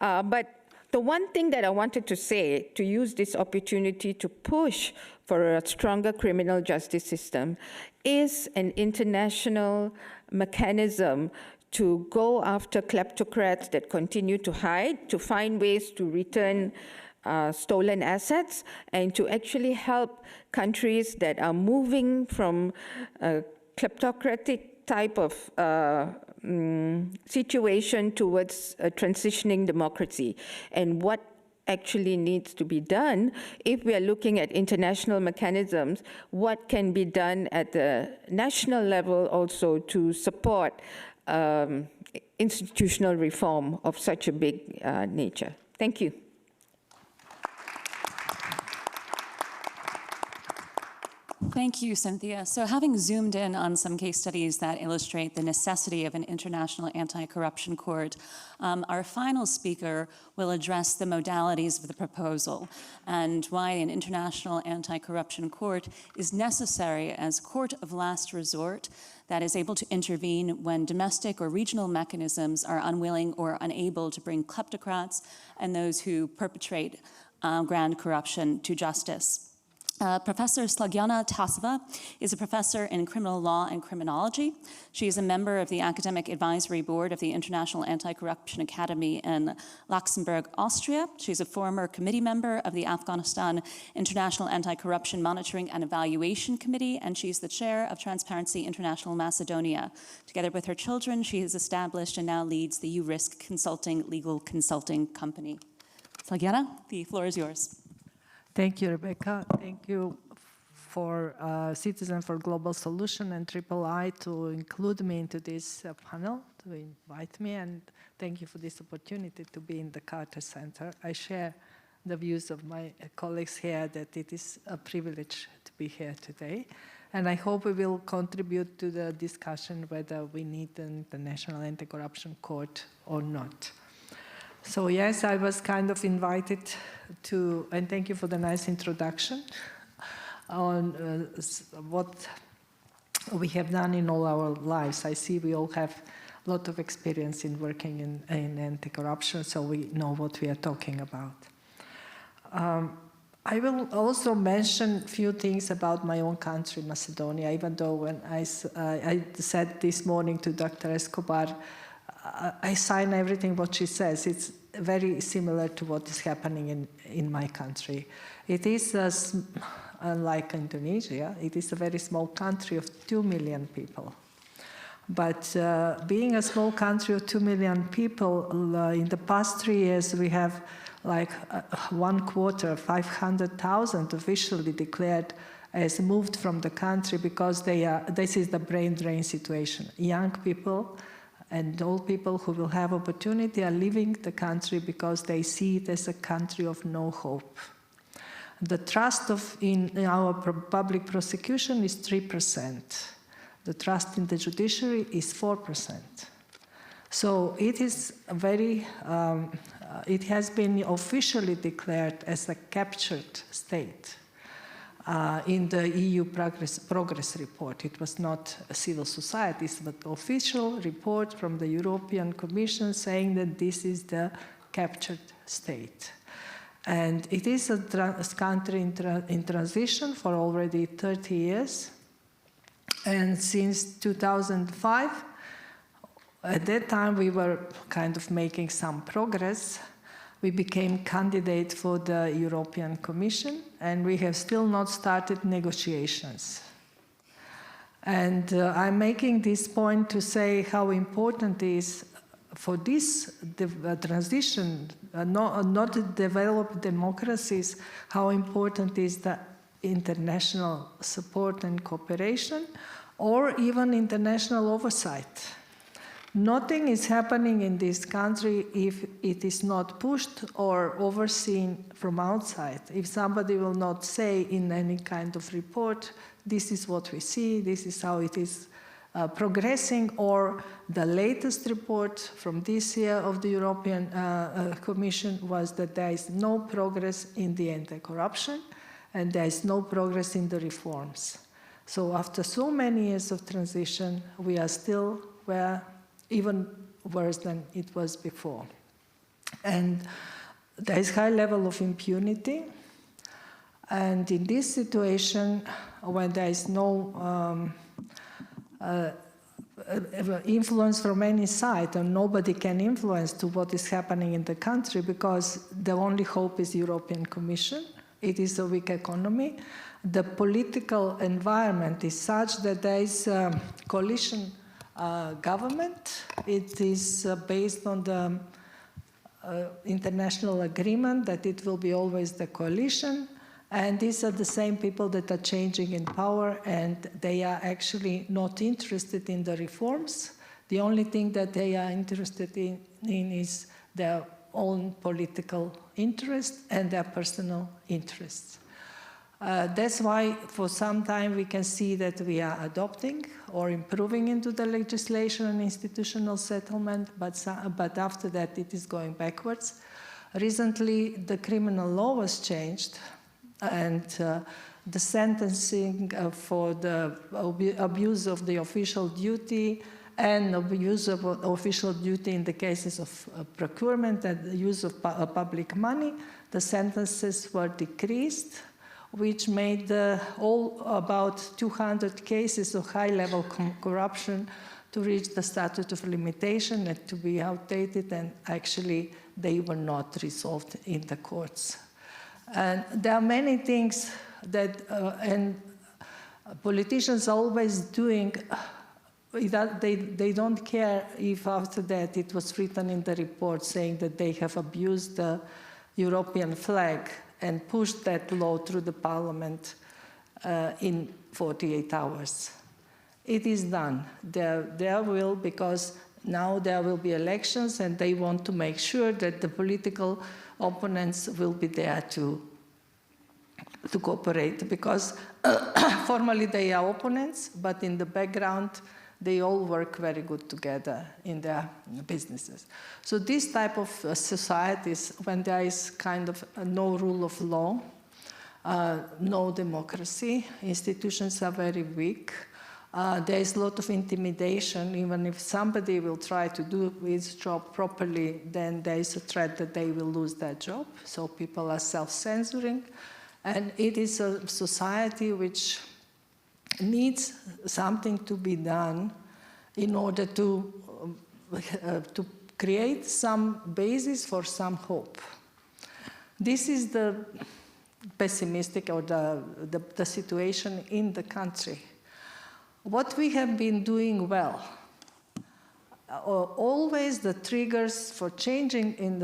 But the one thing that I wanted to say, to use this opportunity to push for a stronger criminal justice system, is an international mechanism to go after kleptocrats that continue to hide, to find ways to return stolen assets, and to actually help countries that are moving from a kleptocratic type of situation towards a transitioning democracy. And what actually needs to be done, if we are looking at international mechanisms, what can be done at the national level also to support institutional reform of such a big nature. Thank you. Thank you, Cynthia. So having zoomed in on some case studies that illustrate the necessity of an international anti-corruption court, our final speaker will address the modalities of the proposal and why an international anti-corruption court is necessary as court of last resort that is able to intervene when domestic or regional mechanisms are unwilling or unable to bring kleptocrats and those who perpetrate grand corruption to justice. Professor Slagjana Taseva is a professor in criminal law and criminology. She is a member of the Academic Advisory Board of the International Anti-Corruption Academy in Luxembourg, Austria. She's a former committee member of the Afghanistan International Anti-Corruption Monitoring and Evaluation Committee, and she's the chair of Transparency International Macedonia. Together with her children, she has established and now leads the URISK Consulting legal consulting company. Slagjana, the floor is yours. Thank you, Rebecca. Thank you for Citizen for Global Solution and III to include me into this panel, to invite me, and thank you for this opportunity to be in the Carter Center. I share the views of my colleagues here that it is a privilege to be here today, and I hope we will contribute to the discussion whether we need an international anti-corruption court or not. So yes, I was kind of invited to, and thank you for the nice introduction. on what we have done in all our lives. I see we all have a lot of experience in working in anti-corruption, so we know what we are talking about. I will also mention a few things about my own country, Macedonia, even though when I said this morning to Dr. Escobar, I sign everything what she says. It's very similar to what is happening in my country. It is, unlike Indonesia, it is a very small country of 2 million people. But being a small country of 2 million people, in the past 3 years we have like 1/4, 500,000 officially declared as moved from the country because this is the brain drain situation. Young people and old people who will have opportunity are leaving the country because they see it as a country of no hope. The trust in our public prosecution is 3%. The trust in the judiciary is 4%. So it is very, it has been officially declared as a captured state in the EU progress report. It was not civil societies, but official report from the European Commission saying that this is the captured state. And it is a country in transition for already 30 years. And since 2005, at that time we were kind of making some progress. We became candidate for the European Commission, and we have still not started negotiations. And I'm making this point to say how important it is for this transition, not developed democracies, how important is the international support and cooperation, or even international oversight. Nothing is happening in this country if it is not pushed or overseen from outside. If somebody will not say in any kind of report, this is what we see, this is how it is progressing, or the latest report from this year of the European Commission was that there is no progress in the anti-corruption and there is no progress in the reforms. So after so many years of transition, we are still even worse than it was before. And there is high level of impunity. And in this situation, when there is no influence from any side, and nobody can influence to what is happening in the country, because the only hope is European Commission. It is a weak economy. The political environment is such that there is a coalition government. It is based on the international agreement that it will be always the coalition. And these are the same people that are changing in power, and they are actually not interested in the reforms. The only thing that they are interested in is their own political interest and their personal interests. That's why for some time we can see that we are adopting or improving into the legislation and institutional settlement, but after that it is going backwards. Recently the criminal law was changed, and the sentencing for the abuse of the official duty and abuse of official duty in the cases of procurement and the use of public money, the sentences were decreased, which made all about 200 cases of high-level corruption to reach the statute of limitation and to be outdated, and actually they were not resolved in the courts. And there are many things that and politicians are always doing that they don't care if after that it was written in the report saying that they have abused the European flag and pushed that law through the parliament in 48 hours. It is done. There will, because now there will be elections and they want to make sure that the political opponents will be there to cooperate, because formally they are opponents, but in the background they all work very good together in their businesses. So this type of societies, when there is kind of no rule of law, no democracy. Institutions are very weak. There is a lot of intimidation. Even if somebody will try to do his job properly, then there is a threat that they will lose their job. So people are self-censoring. And it is a society which needs something to be done in order to create some basis for some hope. This is the pessimistic or the situation in the country. What we have been doing well, always the triggers for changes in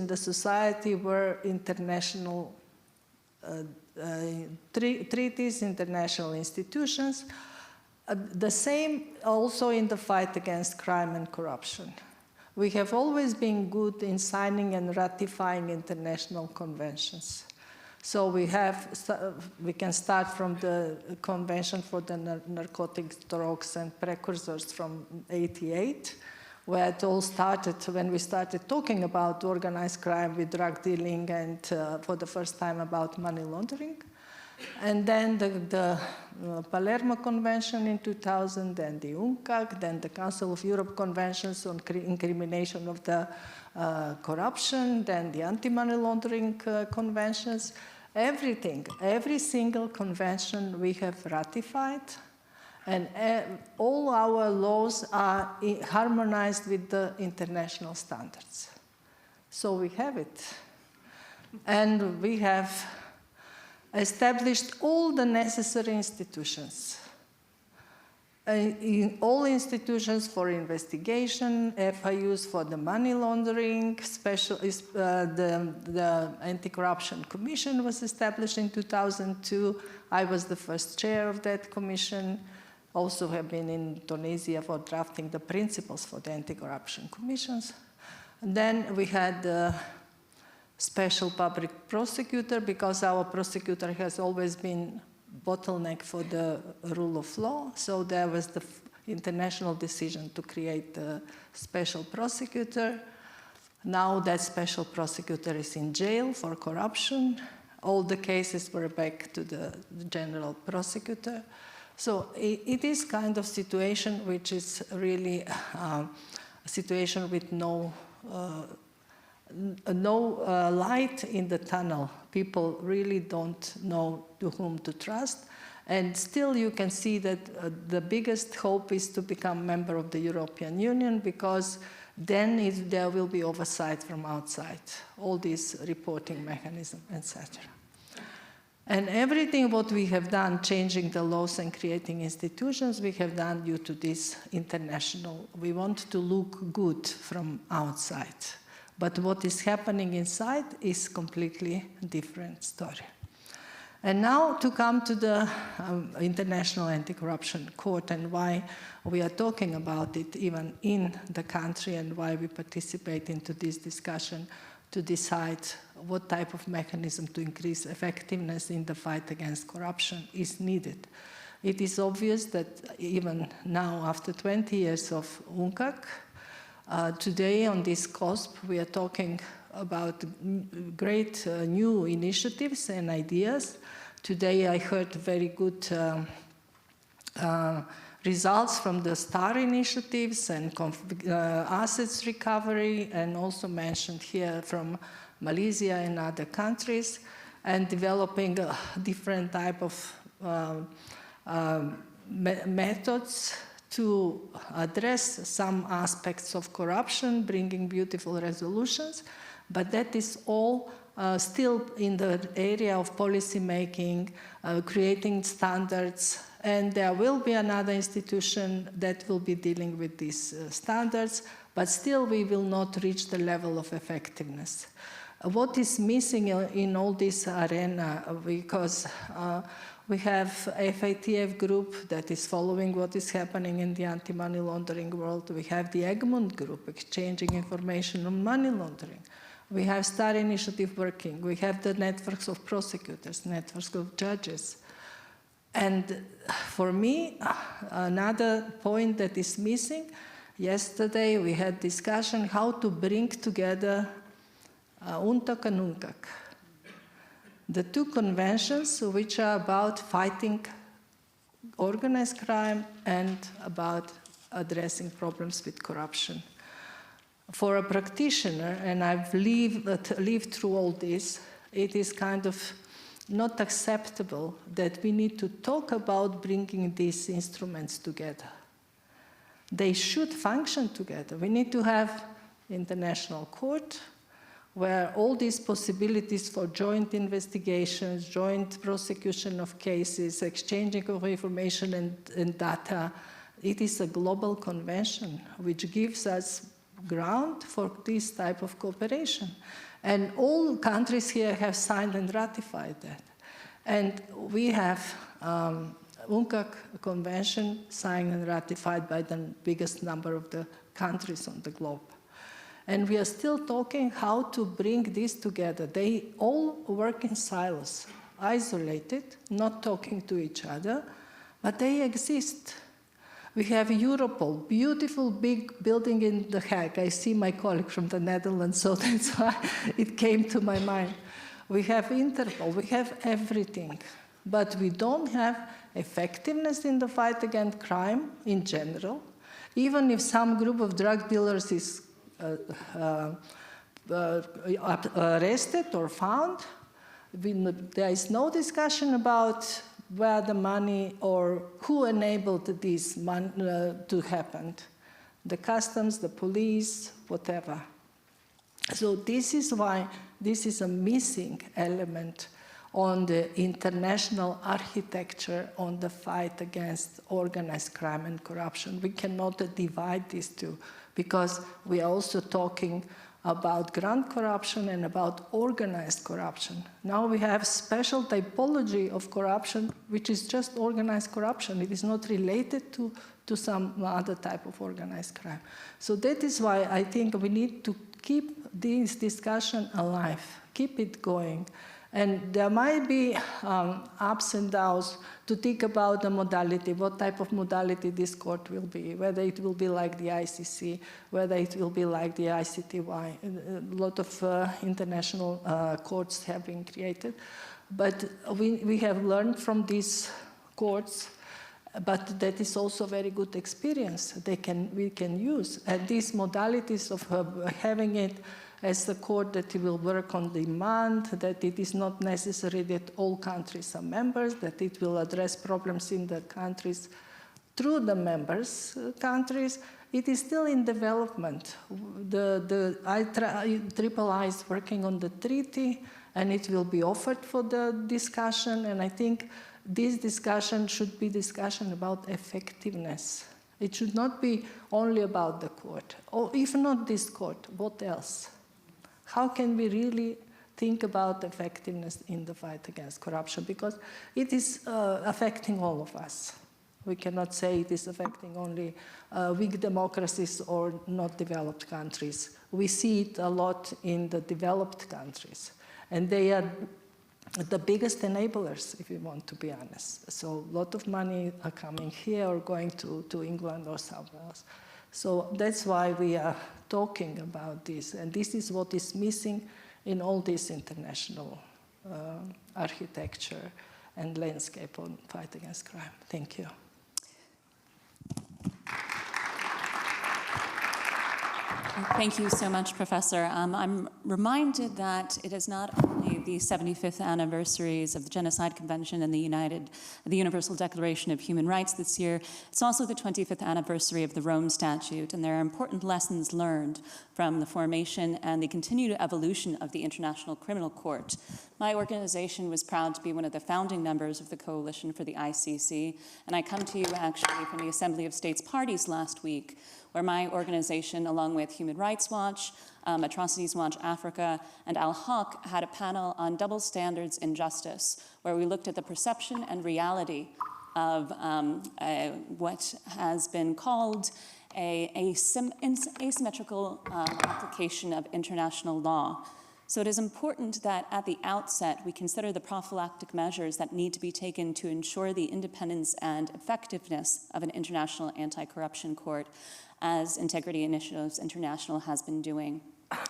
the society were international treaties, international institutions. The same also in the fight against crime and corruption. We have always been good in signing and ratifying international conventions. So we can start from the Convention for the Narcotics, Drugs and Precursors from '88, where it all started when we started talking about organized crime with drug dealing and for the first time about money laundering. And then the Palermo Convention in 2000, then the UNCAC, then the Council of Europe Conventions on incrimination of the corruption, then the anti-money laundering conventions. Everything, every single convention we have ratified, and all our laws are harmonized with the international standards. So we have it. And we have established all the necessary institutions. In all institutions for investigation, FIUs for the money laundering, the Anti-Corruption Commission was established in 2002. I was the first chair of that commission. Also have been in Indonesia for drafting the principles for the Anti-Corruption Commissions. And then we had the special public prosecutor, because our prosecutor has always been bottleneck for the rule of law. So there was the international decision to create a special prosecutor. Now that special prosecutor is in jail for corruption. All the cases were back to the general prosecutor. So it is kind of situation which is really a situation with no light in the tunnel. People really don't know to whom to trust. And still you can see that the biggest hope is to become member of the European Union, because then there will be oversight from outside, all these reporting mechanisms, etc. And everything what we have done, changing the laws and creating institutions, we have done due to this international. We want to look good from outside. But what is happening inside is completely different story. And now to come to the International Anti-Corruption Court and why we are talking about it even in the country, and why we participate into this discussion to decide what type of mechanism to increase effectiveness in the fight against corruption is needed. It is obvious that even now, after 20 years of UNCAC, today on this COSP, we are talking about great new initiatives and ideas. Today I heard very good results from the STAR initiatives and assets recovery, and also mentioned here from Malaysia and other countries, and developing a different type of methods to address some aspects of corruption, bringing beautiful resolutions, but that is all still in the area of policy making, creating standards, and there will be another institution that will be dealing with these standards, but still we will not reach the level of effectiveness. What is missing in all this arena, because we have FATF group that is following what is happening in the anti-money laundering world. We have the Egmont group exchanging information on money laundering. We have STAR initiative working. We have the networks of prosecutors, networks of judges. And for me, another point that is missing, yesterday we had discussion how to bring together UNTAC and UNCAC. the two conventions which are about fighting organized crime and about addressing problems with corruption. For a practitioner, and I've lived through all this, it is kind of not acceptable that we need to talk about bringing these instruments together. They should function together. We need to have international court where all these possibilities for joint investigations, joint prosecution of cases, exchanging of information and data, it is a global convention which gives us ground for this type of cooperation. And all countries here have signed and ratified that. And we have UNCAC convention signed and ratified by the biggest number of the countries on the globe. And we are still talking how to bring this together. They all work in silos, isolated, not talking to each other, but they exist. We have Europol, beautiful big building in The Hague. I see my colleague from the Netherlands, so that's why it came to my mind. We have Interpol, we have everything, but we don't have effectiveness in the fight against crime in general. Even if some group of drug dealers is arrested or found, there is no discussion about where the money or who enabled this to happen. The customs, the police, whatever. So this is why this is a missing element on the international architecture on the fight against organized crime and corruption. We cannot divide these two because we are also talking about grand corruption and about organized corruption. Now we have special typology of corruption, which is just organized corruption. It is not related to some other type of organized crime. So that is why I think we need to keep this discussion alive, keep it going. And there might be ups and downs to think about the modality, what type of modality this court will be, whether it will be like the ICC, whether it will be like the ICTY. A lot of international courts have been created. But we have learned from these courts, but that is also a very good experience we can use. And these modalities of having it as the court that it will work on demand, that it is not necessary that all countries are members, that it will address problems in the countries through the members countries, it is still in development. The IIII is working on the treaty, and it will be offered for the discussion, and I think this discussion should be discussion about effectiveness. It should not be only about the court, or if not this court, what else? How can we really think about effectiveness in the fight against corruption? Because it is affecting all of us. We cannot say it is affecting only weak democracies or not developed countries. We see it a lot in the developed countries. And they are the biggest enablers, if you want to be honest. So a lot of money are coming here or going to England or somewhere else. So that's why we are talking about this. And this is what is missing in all this international architecture and landscape on fight against crime. Thank you. Thank you so much, Professor. I'm reminded that it is not only the 75th anniversaries of the Genocide Convention and the Universal Declaration of Human Rights this year, it's also the 25th anniversary of the Rome Statute, and there are important lessons learned from the formation and the continued evolution of the International Criminal Court. My organization was proud to be one of the founding members of the Coalition for the ICC, and I come to you actually from the Assembly of States Parties last week, where my organization, along with Human Rights Watch, Atrocities Watch Africa, and Al-Haq, had a panel on double standards in justice, where we looked at the perception and reality of what has been called asymmetrical application of international law. So it is important that at the outset we consider the prophylactic measures that need to be taken to ensure the independence and effectiveness of an international anti-corruption court, as Integrity Initiatives International has been doing.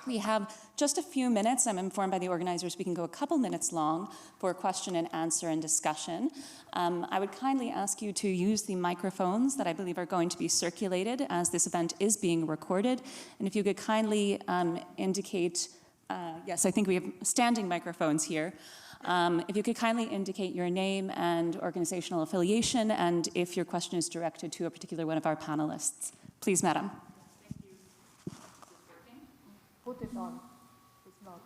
We have just a few minutes. I'm informed by the organizers we can go a couple minutes long for question and answer and discussion. I would kindly ask you to use the microphones that I believe are going to be circulated as this event is being recorded. And if you could kindly indicate, yes, I think we have standing microphones here. If you could kindly indicate your name and organizational affiliation, and if your question is directed to a particular one of our panelists. Please, Madam. Put it on. It's not.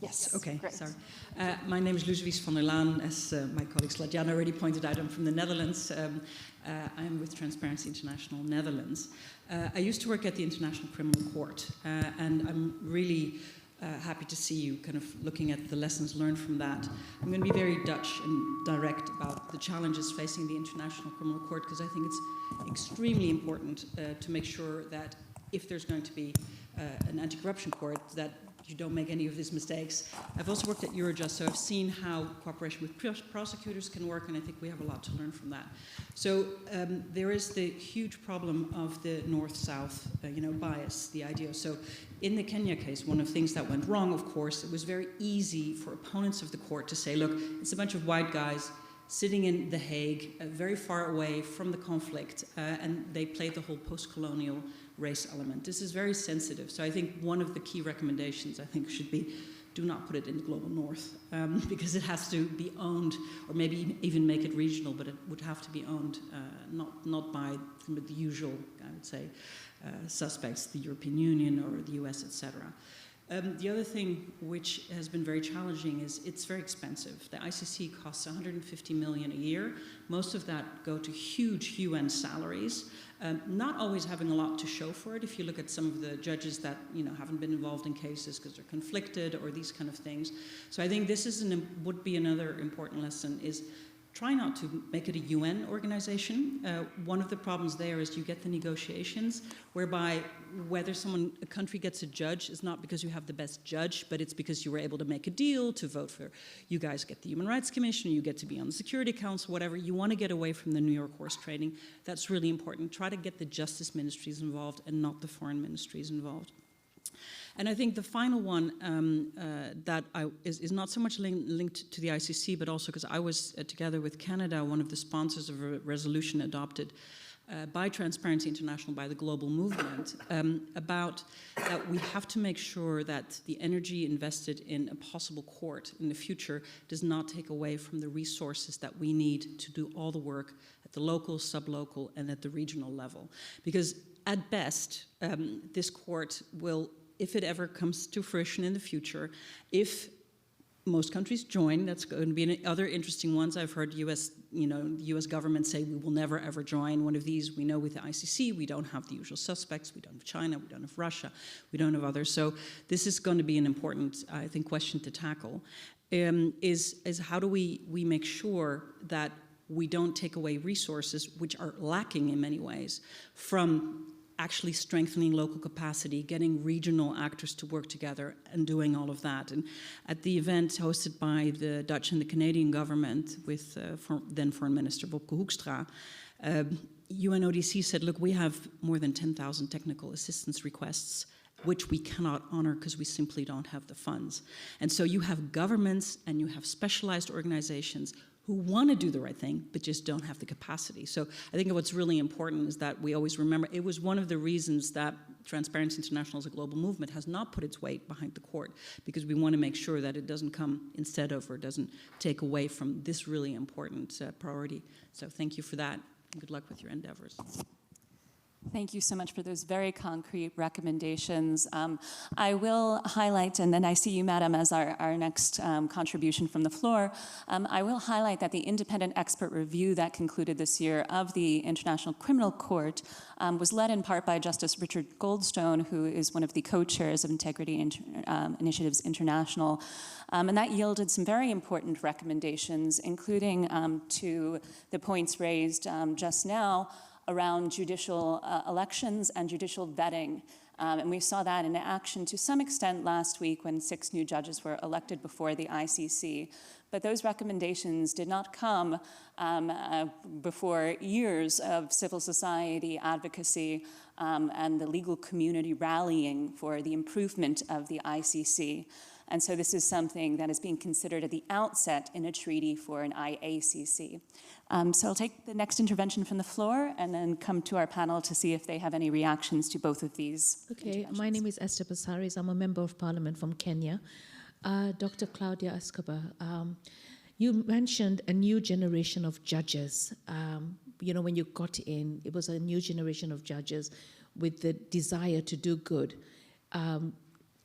Yes. Okay, great. sorry. My name is Lucevies van der Laan. As my colleague Slagjana already pointed out, I'm from the Netherlands. I'm with Transparency International Netherlands. I used to work at the International Criminal Court, and I'm really happy to see you kind of looking at the lessons learned from that. I'm going to be very Dutch and direct about the challenges facing the International Criminal Court, because I think it's extremely important to make sure that if there's going to be an anti-corruption court, that you don't make any of these mistakes. I've also worked at Eurojust, so I've seen how cooperation with prosecutors can work, and I think we have a lot to learn from that. So there is the huge problem of the north-south, bias, the idea. So in the Kenya case, one of the things that went wrong, of course, it was very easy for opponents of the court to say, look, it's a bunch of white guys sitting in The Hague, very far away from the conflict, and they played the whole post-colonial race element. This is very sensitive. So I think one of the key recommendations, I think, should be do not put it in the global north, because it has to be owned, or maybe even make it regional, but it would have to be owned not by the usual, I would say, suspects, the European Union or the US, etc. The other thing which has been very challenging is it's very expensive. The ICC costs 150 million a year. Most of that go to huge UN salaries, not always having a lot to show for it. If you look at some of the judges that haven't been involved in cases because they're conflicted or these kind of things. So I think this is would be another important lesson is try not to make it a UN organization. One of the problems there is you get the negotiations whereby whether a country gets a judge is not because you have the best judge, but it's because you were able to make a deal to vote for, you guys get the Human Rights Commission, you get to be on the Security Council, whatever. You want to get away from the New York horse trading. That's really important. Try to get the justice ministries involved and not the foreign ministries involved. And I think the final one that is not so much linked to the ICC, but also because I was, together with Canada, one of the sponsors of a resolution adopted by Transparency International, by the global movement, about that we have to make sure that the energy invested in a possible court in the future does not take away from the resources that we need to do all the work at the local, sub-local, and at the regional level. Because at best, this court will, if it ever comes to fruition in the future, if most countries join, that's going to be other interesting ones. I've heard the US government say we will never ever join one of these. We know with the ICC, we don't have the usual suspects. We don't have China, we don't have Russia, we don't have others. So this is going to be an important, I think, question to tackle, is how do we make sure that we don't take away resources which are lacking in many ways from actually strengthening local capacity, getting regional actors to work together and doing all of that. And at the event hosted by the Dutch and the Canadian government with then Foreign Minister Wopke Hoekstra, UNODC said, look, we have more than 10,000 technical assistance requests which we cannot honor because we simply don't have the funds. And so you have governments and you have specialized organizations who want to do the right thing, but just don't have the capacity. So I think what's really important is that we always remember, it was one of the reasons that Transparency International as a global movement has not put its weight behind the court, because we want to make sure that it doesn't come instead of or doesn't take away from this really important priority. So thank you for that, and good luck with your endeavors. Thank you so much for those very concrete recommendations. I will highlight, and then I see you, Madam, as our next contribution from the floor. I will highlight that the independent expert review that concluded this year of the International Criminal Court was led in part by Justice Richard Goldstone, who is one of the co-chairs of Integrity Initiatives International. And that yielded some very important recommendations, including to the points raised just now, around judicial elections and judicial vetting. And we saw that in action to some extent last week when 6 new judges were elected before the ICC. But those recommendations did not come before years of civil society advocacy and the legal community rallying for the improvement of the ICC. And so this is something that is being considered at the outset in a treaty for an IACC. So I'll take the next intervention from the floor and then come to our panel to see if they have any reactions to both of these. Okay, my name is Esther Pasaris. I'm a member of parliament from Kenya. Dr. Claudia Escobar, you mentioned a new generation of judges. You know, when you got in, it was a new generation of judges with the desire to do good.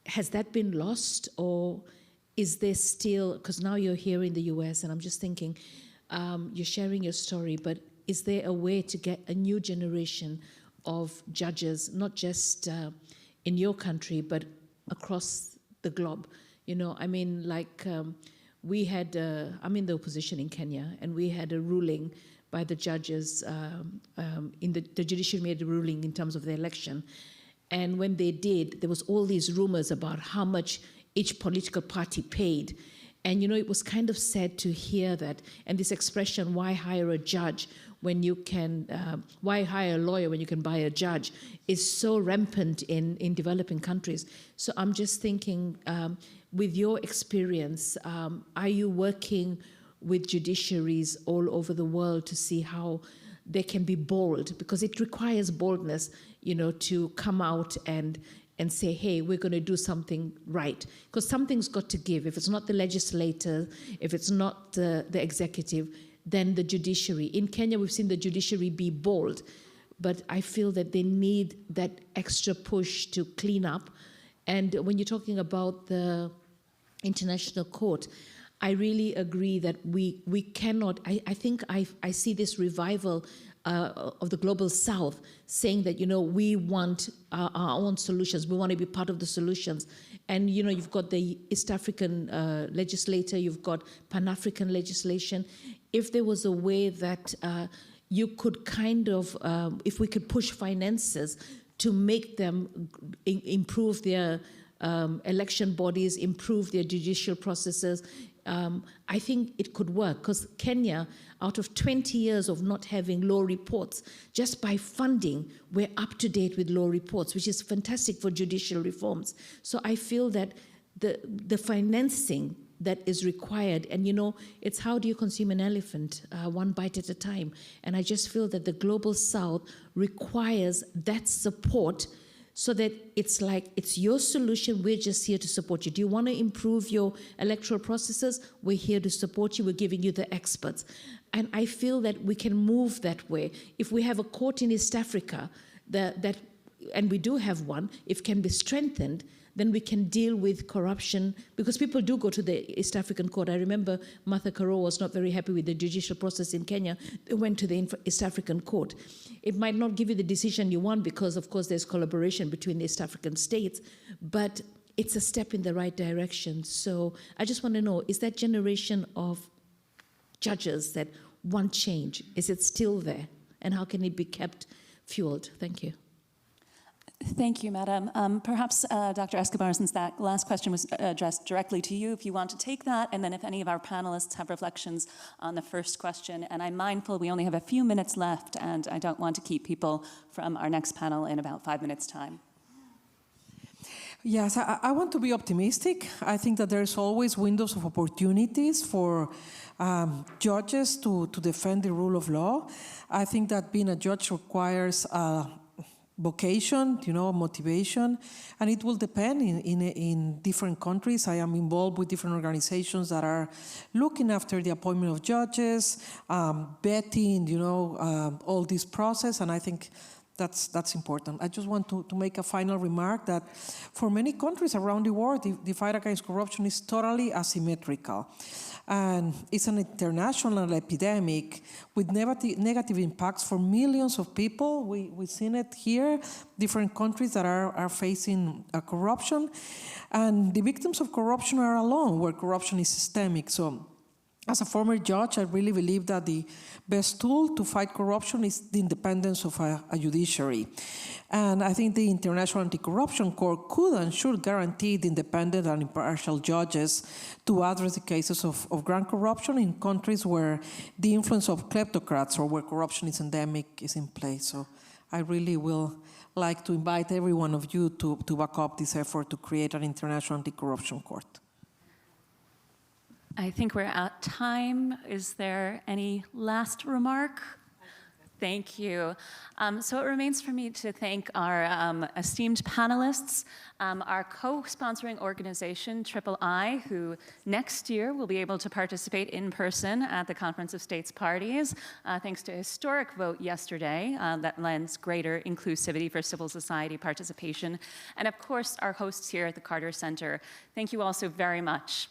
Has that been lost, or is there still, because now you're here in the US and I'm just thinking, you're sharing your story, but is there a way to get a new generation of judges, not just in your country, but across the globe? You know, I mean, like we had, I'm in the opposition in Kenya, and we had a ruling by the judges, the judiciary made a ruling in terms of the election. And when they did, there was all these rumors about how much each political party paid. And, you know, it was kind of sad to hear that. And this expression, why hire a judge when you can, why hire a lawyer when you can buy a judge, is so rampant in developing countries. So I'm just thinking, with your experience, are you working with judiciaries all over the world to see how they can be bold? Because it requires boldness, you know, to come out and say, hey, we're going to do something right. Because something's got to give. If it's not the legislator, if it's not the executive, then the judiciary. In Kenya, we've seen the judiciary be bold, but I feel that they need that extra push to clean up. And when you're talking about the International Court, I really agree that we cannot, I think I see this revival of the Global South saying that, you know, we want our own solutions. We want to be part of the solutions. And, you know, you've got the East African legislator, you've got Pan-African legislation. If there was a way that you could kind of, if we could push finances to make them improve their election bodies, improve their judicial processes, I think it could work, because Kenya, out of 20 years of not having law reports, just by funding, we're up to date with law reports, which is fantastic for judicial reforms. So I feel that the financing that is required, and you know, it's how do you consume an elephant, one bite at a time. And I just feel that the Global South requires that support, so that it's like, it's your solution, we're just here to support you. Do you want to improve your electoral processes? We're here to support you, we're giving you the experts. And I feel that we can move that way. If we have a court in East Africa, and we do have one, if it can be strengthened, then we can deal with corruption, because people do go to the East African court. I remember Martha Karua was not very happy with the judicial process in Kenya. They went to the East African court. It might not give you the decision you want, because of course there's collaboration between the East African states, but it's a step in the right direction. So I just want to know, is that generation of judges that want change, is it still there? And how can it be kept fueled? Thank you. Thank you, Madam. Perhaps, Dr. Escobar, since that last question was addressed directly to you, if you want to take that, and then if any of our panelists have reflections on the first question. And I'm mindful we only have a few minutes left, and I don't want to keep people from our next panel in about 5 minutes' time. Yes, I want to be optimistic. I think that there's always windows of opportunities for judges to defend the rule of law. I think that being a judge requires vocation, you know, motivation, and it will depend in different countries. I am involved with different organizations that are looking after the appointment of judges, vetting, you know, all this process, and I think that's important. I just want to make a final remark that for many countries around the world, the fight against corruption is totally asymmetrical. And it's an international epidemic with negative impacts for millions of people. We've seen it here, different countries that are facing corruption. And the victims of corruption are alone, where corruption is systemic. So As a former judge, I really believe that the best tool to fight corruption is the independence of a judiciary. And I think the International Anti-Corruption Court could and should guarantee the independent and impartial judges to address the cases of grand corruption in countries where the influence of kleptocrats or where corruption is endemic is in place. So I really will like to invite every one of you to back up this effort to create an International Anti-Corruption Court. I think we're at time. Is there any last remark? Thank you. So it remains for me to thank our esteemed panelists, our co-sponsoring organization, III, who next year will be able to participate in person at the Conference of States Parties, thanks to a historic vote yesterday that lends greater inclusivity for civil society participation, and of course, our hosts here at the Carter Center. Thank you all so very much.